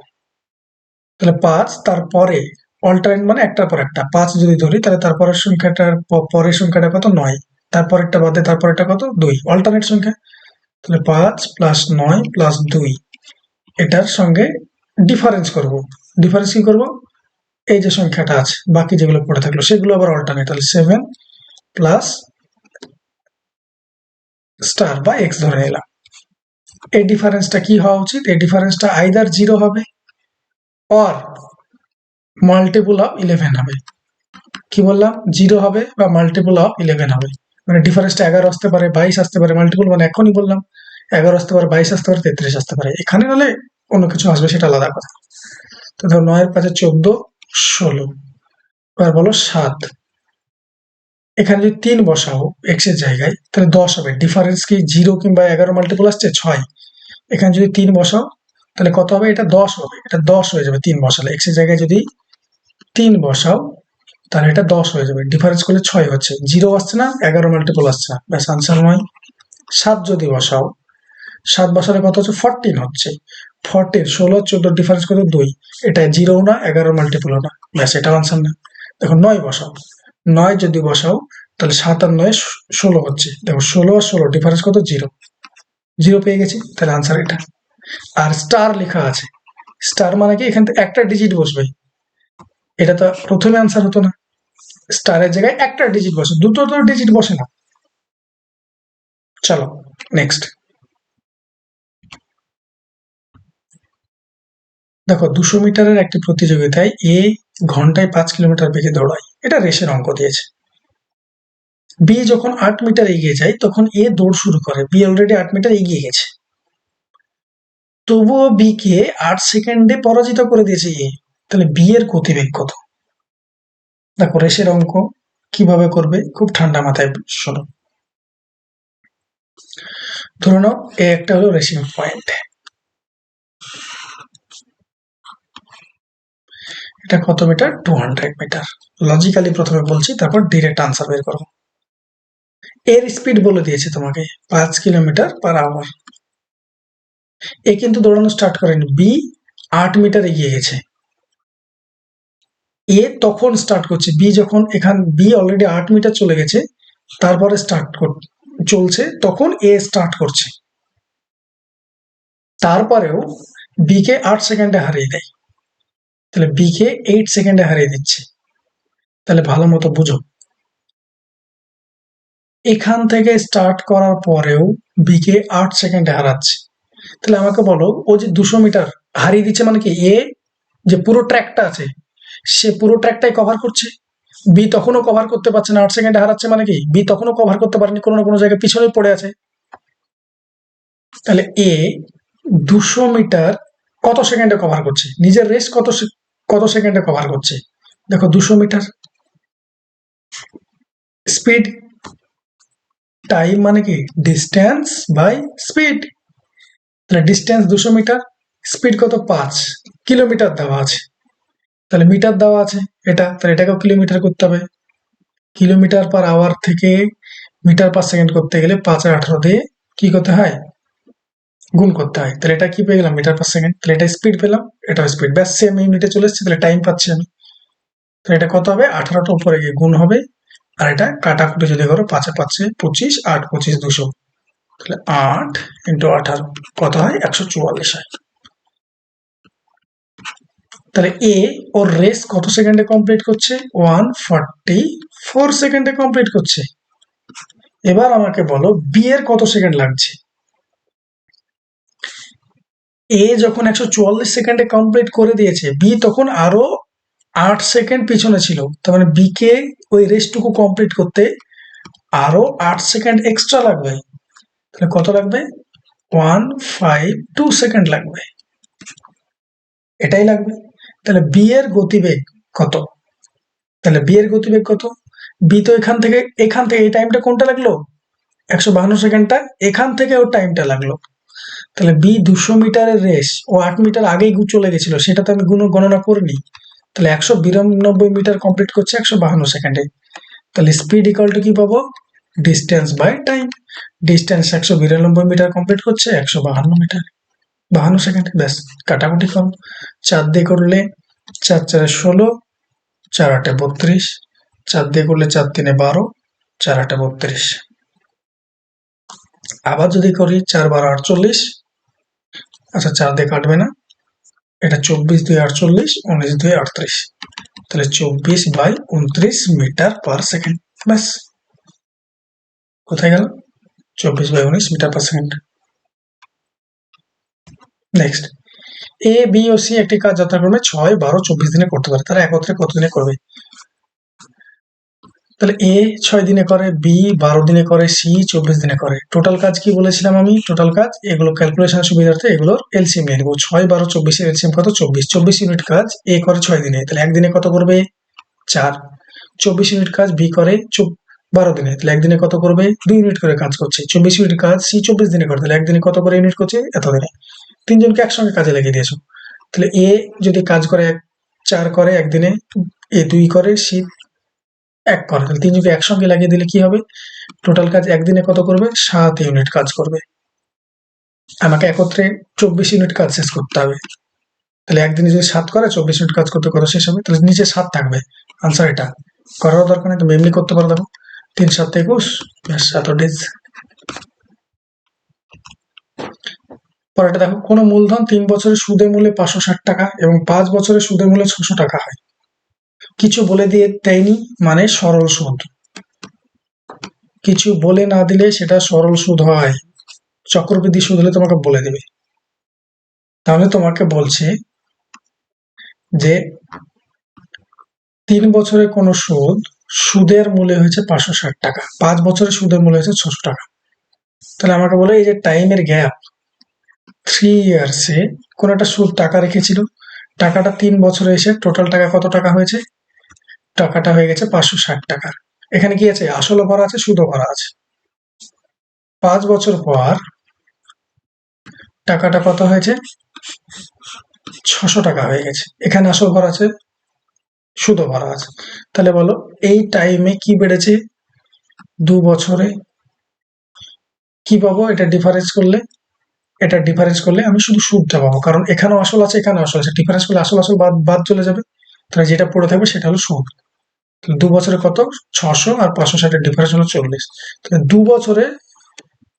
তাহলে 5, তারপরে অল্টারনেট মানে একটার পর একটা, 5 যদি ধরি তাহলে তারপরের সংখ্যাটার পরের সংখ্যাটা কত 9, তারপরেরটা বাদে তারপরেরটা কত 2, অল্টারনেট সংখ্যা। তাহলে 5 প্লাস 9 প্লাস 2, এটার সঙ্গে ডিফারেন্স করব। ডিফারেন্স কি করব, এই যে সংখ্যাটা আছে বাকি যেগুলো পড়ে থাকলো সেগুলো আবার অল্টারনেট, তাহলে 7 প্লাস স্টার বা এক্স ধরে নিলাম। এই ডিফারেন্সটা কি হওয়া উচিত, এই ডিফারেন্সটা আইদার 0 হবে অর মাল্টিপল অফ 11 হবে। কি বললাম, 0 হবে বা মাল্টিপল অফ 11 হবে, মানে ডিফারেন্সটা 11 আসতে পারে, 22 আসতে পারে, মাল্টিপল মানে এখনই বললাম 11 আসতে পারে, 22 আসতে পারে, 33 আসতে পারে, এখানে হলে অন্য কিছু আসবে সেটা আলাদা কথা। তো ধরো 9 এর 5 14 16, এবার বলো 7, এখানে যদি 3 বসাও x এর জায়গায় তাহলে 10 হবে, ডিফারেন্স কি 0 কিংবা 11 মাল্টিপল আসছে 6, এখানে যদি 3 বসাও তাহলে কত হবে, এটা 10 হবে, এটা 10 হয়ে যাবে 3 বসালে, x এর জায়গায় যদি 3 বসাও তাহলে এটা 10 হয়ে যাবে, ডিফারেন্স করলে 6 হচ্ছে, 0 আসছে না, 11 মাল্টিপল আসছে না, ব্যাস আনসার নয়। 7 যদি বসাও, 7 বসালে কত হচ্ছে 14 হচ্ছে, 14 16 14 ডিফারেন্স কত 2, এটা 0 না 11 মাল্টিপল না, ব্যাস এটা আনসার না। দেখো 9 বসাও, 9 যদি বসাও তাহলে 7 আর 9 16 হচ্ছে, দেখো 16 আর 16 ডিফারেন্স কত 0, 0 পেয়ে গেছি, তাহলে আনসার এটা। আর স্টার লেখা আছে, স্টার মানে কি এখান থেকে একটা ডিজিট বসবে, এটা তো প্রথমে আনসার হতো না, স্টারের জায়গায় একটা ডিজিট বসে, দুটো তো ডিজিট বসে না। চলো নেক্সট দেখো, 200 মিটারের একটি প্রতিযোগিতায় এ ঘন্টায় 5 কিলোমিটার বেগে দৌড়ায়, এটা রেসের অঙ্ক দিয়েছে। বি যখন 8 মিটার এগিয়ে যায় তখন এ দৌড় শুরু করে, বি অলরেডি 8 মিটার এগিয়ে গেছে, তবুও বি কে 8 সেকেন্ডে পরাজিত করে দিয়েছে এ, তাহলে বি এর গতিবেগ কত। দেখো রেসের অঙ্ক কিভাবে করবে, খুব ঠান্ডা মাথায় শোনো। ধরে নাও এ একটা হলো রেসিং পয়েন্ট, এটা কত মিটার, 200 মিটার। লজিক্যালি প্রথমে বলছি, তারপর ডিরেক্ট আনসার বের করো। এর স্পিড বলে দিয়েছে তোমাকে 5 কিলোমিটার/আওয়ার। এ কিন্তু দৌড়ানো স্টার্ট করেনি, বি 8 মিটার এগিয়ে গেছে, এ তখন স্টার্ট করছে, বি যখন এখান বি অলরেডি 8 মিটার চলে গেছে, তারপরে চলছে, তখন এ স্টার্ট করছে, তারপরেও বি কে 8 সেকেন্ডে হারিয়ে দেয়, তাহলে বি কে 8 সেকেন্ডে হারিয়ে দিচ্ছে। তাহলে ভালো মতো বুঝো, এখান থেকে স্টার্ট করার পরেও বি কে 8 সেকেন্ডে হারাচ্ছে। তাহলে আমাকে বলো, ও যে 200 মিটার হারিয়ে দিচ্ছে মানে কি, এ যে পুরো ট্র্যাকটা আছে সে পুরো ট্র্যাকটাই কভার করছে, বি তখনও কভার করতে পারছে না, 8 সেকেন্ডে হারাচ্ছে মানে কি বি তখনও কভার করতে পারেনি, কোনো না কোনো জায়গায় পিছনে পড়ে আছে। তাহলে এ 200 মিটার কত সেকেন্ডে কভার করছে, নিজের রেস কত সেকেন্ডে কভার করছে, দেখো 200 মিটার স্পিড, টাইম মানে কি ডিস্টেন্স বাই স্পিড। তাহলে ডিস্টেন্স 200 মিটার, স্পিড কত 5 কিলোমিটার দেওয়া আছে, তাহলে মিটার দেওয়া আছে এটা, তাহলে এটাকেও কিলোমিটার করতে হবে। কিলোমিটার পার আওয়ার থেকে মিটার পার সেকেন্ড করতে গেলে 5 আর 18 দিয়ে কি করতে হয়, গুণ করতে হয়। তাহলে এটা কি পেয়ে গেলাম, মিটার পার সেকেন্ড। তাহলে এটা স্পিড পেলাম, এটাও স্পিড, ব্যাস সেম ইউনিটে চলে এসেছে, তাহলে টাইম পাচ্ছি আমি। তাহলে এটা কত হবে, 18টা উপরে গিয়ে গুণ হবে, আর এটা কাটাকুটি যদি করো 5 5 25, 8 25 200, তাহলে 8 ইন্টু 18 কত হয়, 144 হয়। তাহলে এ ওর রেস কত সেকেন্ডে কমপ্লিট করছে, 144 সেকেন্ডে কমপ্লিট করছে। এবার আমাকে বলো বি এর কত সেকেন্ড লাগছে। এ যখন 144 সেকেন্ডে কমপ্লিট করে দিয়েছে, বি তখন আরো 8 সেকেন্ড পিছনে ছিল, তার মানে বি কে ওই রেসটুকু কমপ্লিট করতে আরো 8 সেকেন্ড এক্সট্রা লাগবে। তাহলে কত লাগবে, 152 সেকেন্ড লাগবে, এটাই লাগবে। তাহলে বি এর গতিবেগ কত, তাহলে বি এর গতিবেগ কত, বি তো এখান থেকে এই টাইমটা কোনটা লাগলো, 152 সেকেন্ডটা এখান থেকে ওর টাইমটা লাগলো। তাহলে বি 200 মিটারের রেস ও 8 মিটার আগেই চলে গেছিল, সেটা তো আমি গণনা করিনি। তাহলে 192 মিটার কমপ্লিট করছে 152 সেকেন্ডে। তাহলে স্পিড ইকুয়াল টু কি পাবো, distance by time. Distance 192 metre complete করছে 152 মিটার, 52 সেকেন্ড, ব্যাস কাটাকুটি কম। 4 দিয়ে করলে 4 4 16, 4 8 32, 4 দিয়ে করলে 4 3 12, 4 8 32। আবার যদি করি 4 12 48, আচ্ছা 4 দিয়ে কাটবে না, এটা 24 2 48, 19 2 38, তাহলে 24/29 মিটার পার সেকেন্ড, ব্যাস। কোথায় গেল, 24/19 metre per second. Next, A B O C একটি কাজ যথাক্রমে 6 12 24 দিনে করতে পারে, তারা একত্রে কত দিনে করবে। তাহলে এ 6 দিনে করে, বি 12 দিনে করে, সি 24 দিনে করে। টোটাল কাজ কি বলেছিলাম আমি, টোটাল কাজ এগুলো ক্যালকুলেশনের সুবিধার্থে এগুলোর এলসিএম নিয়ে নেবো। 6 12 24 এর এলসিএম কত, 24, 24 ইউনিট কাজ এ করে 6 দিনে, তাহলে একদিনে কত করবে 4। 24 ইউনিট কাজ বি করে 12 দিনে, তাহলে একদিনে কত করবে, 2 ইউনিট করে কাজ করছে। 24 ইউনিট কাজ সি 24 দিনে করে, তাহলে একদিনে কত করে ইউনিট করছে, এত দিনে। তিনজনকে একসঙ্গে কাজে লাগিয়ে দিয়েছো। তাহলে এ যদি কাজ করে 4 করে একদিনে, এ 2 করে, সি 1 করে, তাহলে তিনজনকে একসঙ্গে লাগিয়ে দিলে কি হবে, টোটাল কাজ একদিনে কত করবে, 7 ইউনিট কাজ করবে। আমাকে একত্রে 24 ইউনিট কাজ শেষ করতে হবে। তাহলে একদিনে যদি 7 করে 24 ইউনিট কাজ করতে করো শেষ হবে, তাহলে নিচে 7 থাকবে। আনসার এটা করার দরকার নেই, তুমি এমনি করতে পারো। দেখো 3 7 21, ব্যাস এত ডেজ। পরেরটা দেখো, কোনো মূলধন 3 বছরের সুদের মূল্যে 560 টাকা এবং 5 বছরের সুদের মূল্যে 600 টাকা হয়। কিছু বলে দিয়ে দেয়নি মানে সরল সুদ, কিছু বলে না দিলে সেটা সরল সুদ হয়, চক্রবৃদ্ধি সুদ হলে তোমাকে বলে দেবে। তাহলে তোমাকে বলছে যে 3 বছরের কোনো সুদের মূল্য হয়েছে 560 টাকা, 5 বছরের সুদের মূল্য হয়েছে 600 টাকা। তাহলে আমাকে বলে এই যে টাইমের গ্যাপ 3 ইয়ার্সে কোন একটা সুদ টাকা রেখেছিল, টাকাটা 3 বছরে এসে টোটাল টাকা কত টাকা হয়েছে, টাকাটা হয়ে গেছে 560 টাকা। এখানে কি আছে, আসলও ভরা আছে সুদও ভরা আছে। 5 বছর পর টাকাটা কত হয়েছে, 600 টাকা হয়ে গেছে, এখানে আসল ভরা আছে সুদও ভরা আছে। তাহলে বলো এই টাইমে কি বেড়েছে, 2 বছরে কি পাবো, এটা ডিফারেন্স করলে আমি শুধু সুদটা পাবো, কারণ এখানেও আসল আছে এখানেও আসল আছে, ডিফারেন্স করলে আসল আসল বাদ বাদ চলে যাবে, তাহলে যেটা পড়ে থাকবে সেটা হলো সুদ। 2 বছরে কত, 600 আর 560 ডিফারেন্স হলো 40, তাহলে 2 বছরে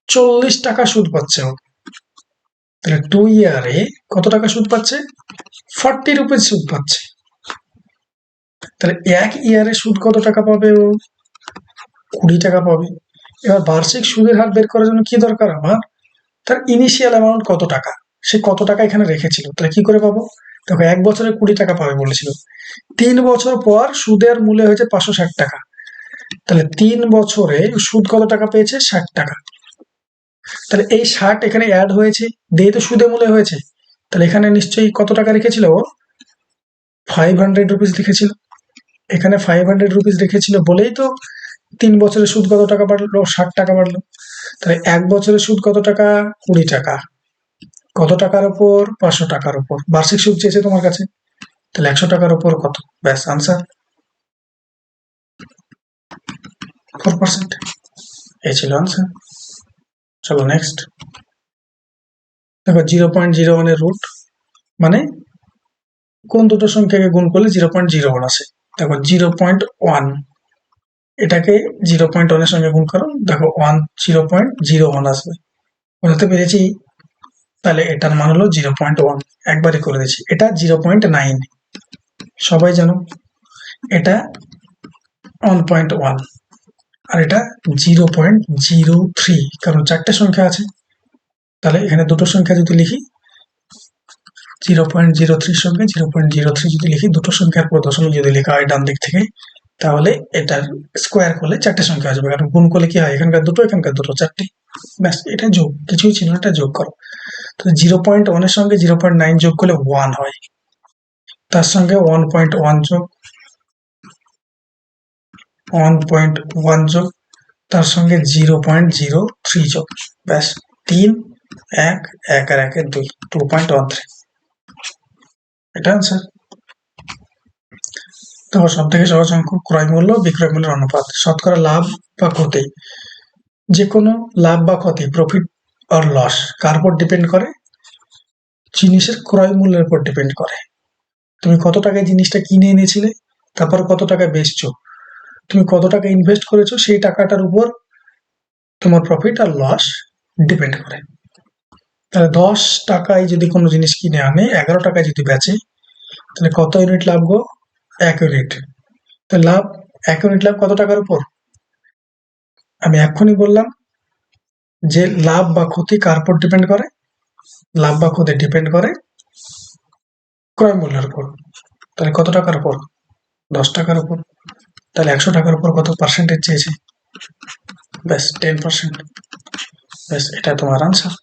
40 টাকা সুদ পাচ্ছে ও। তাহলে 2 ইয়ারে কত টাকা সুদ পাচ্ছে, 40 রুপিস সুদ পাচ্ছে। তাহলে 1 ইয়ারে সুদ কত টাকা পাবে ও, 20 টাকা পাবে। এবার বার্ষিক সুদের হার বের করার জন্য কি দরকার আমার, তার ইনিশিয়াল অ্যামাউন্ট কত টাকা, সে কত টাকা এখানে রেখেছিল, তাহলে কি করে পাবো? দেখো 1 বছরে 20 টাকা পাবে বলেছিল, 3 বছর পর সুদের মূল্য হয়েছে 560 টাকা, তাহলে 3 বছরে সুদ কত টাকা পেয়েছে, 60 টাকা। তাহলে এই 60 এখানে অ্যাড হয়েছে, দিয়ে তো সুদে মূল্য হয়েছে, তাহলে এখানে নিশ্চয়ই কত টাকা রেখেছিল ও, 500 রুপিস লিখেছিল, এখানে 500 রুপিস রেখেছিল বলেই তো 3 বছরের সুদ কত টাকা বাড়লো, 60 টাকা বাড়লো। তাহলে 1 বছরের সুদ কত টাকা, 20 টাকা, কত টাকার উপর, 500 টাকার উপর, বার্ষিক সুদ চেয়েছে তোমার কাছে, তাহলে 100 টাকার উপর কত, ব্যাস আনসার 4%। এই ছিল আনসার। চলো নেক্সট। দেখো 0.01 রুট মানে কোন দুটো সংখ্যাকে গুণ করলে 0.01 আসে। দেখো 0.1, এটাকে 0.1 সঙ্গে গুণ করো, দেখো 0.01 আসবে, বুঝতে পেরেছি। তাহলে এটার মান হলো 0.1, একবারে করে দিচ্ছি। এটা 0.9, সবাই জানো। এটা 1.1, আর এটা 0.03, কারণ 4টে সংখ্যা আছে। তাহলে এখানে দুটো সংখ্যা যদি লিখি, 0.03 সঙ্গে 0.03 যদি লিখি, দুটো সংখ্যার পর দশমিক যদি লেখা হয় ডান দিক থেকে, তাহলে এটার স্কোয়ার করলে 4টে সংখ্যা আসবে, কারণ গুণ করলে কি হয়, এখানকার দুটো এখানকার দুটো, 4টে, ব্যাস এটা যোগ, কিছুই ছিল না, এটা যোগ করো। তো 0.1 সঙ্গে 0.9 যোগ করলে 1 হয়, তার সঙ্গে 1.1 যোগ, 1.1 যোগ, তার সঙ্গে 0.03 যোগ, ব্যাস 3, 1, 1 আর 1 2, 2.13, এটা আনসার। দেখো সব থেকে সহজ অঙ্ক, ক্রয় মূল্য বিক্রয় মূল্যের অনুপাত, শতকরা লাভ বা ক্ষতি, যে কোনো লাভ বা ক্ষতি, প্রফিট আর লস কার উপর ডিপেন্ড করে, জিনিসের ক্রয় মূল্যের উপর ডিপেন্ড করে। তুমি কত টাকায় জিনিসটা কিনে এনেছিলে, তারপর কত টাকায় বেচছো, তুমি কত টাকা ইনভেস্ট করেছো, সেই টাকাটার উপর তোমার প্রফিট আর লস ডিপেন্ড করে। তাহলে 10 টাকায় যদি কোনো জিনিস কিনে আনে, 11 টাকায় যদি বেচে, তাহলে কত ইউনিট লাভ গো, 1 ইউনিট। তাহলে লাভ, 1 ইউনিট লাভ কত টাকার উপর, আমি এক্ষুনি বললাম যে লাভ বা ক্ষতি কার উপর ডিপেন্ড করে, লাভ বা ক্ষতি ডিপেন্ড করে ক্রয় মূল্যের উপর। তাহলে কত টাকার উপর, 10 টাকার উপর। তাহলে 100 টাকার উপর কত পার্সেন্টেজ চেয়েছে, ব্যাস 10%, ব্যাস এটা তোমার আনসার।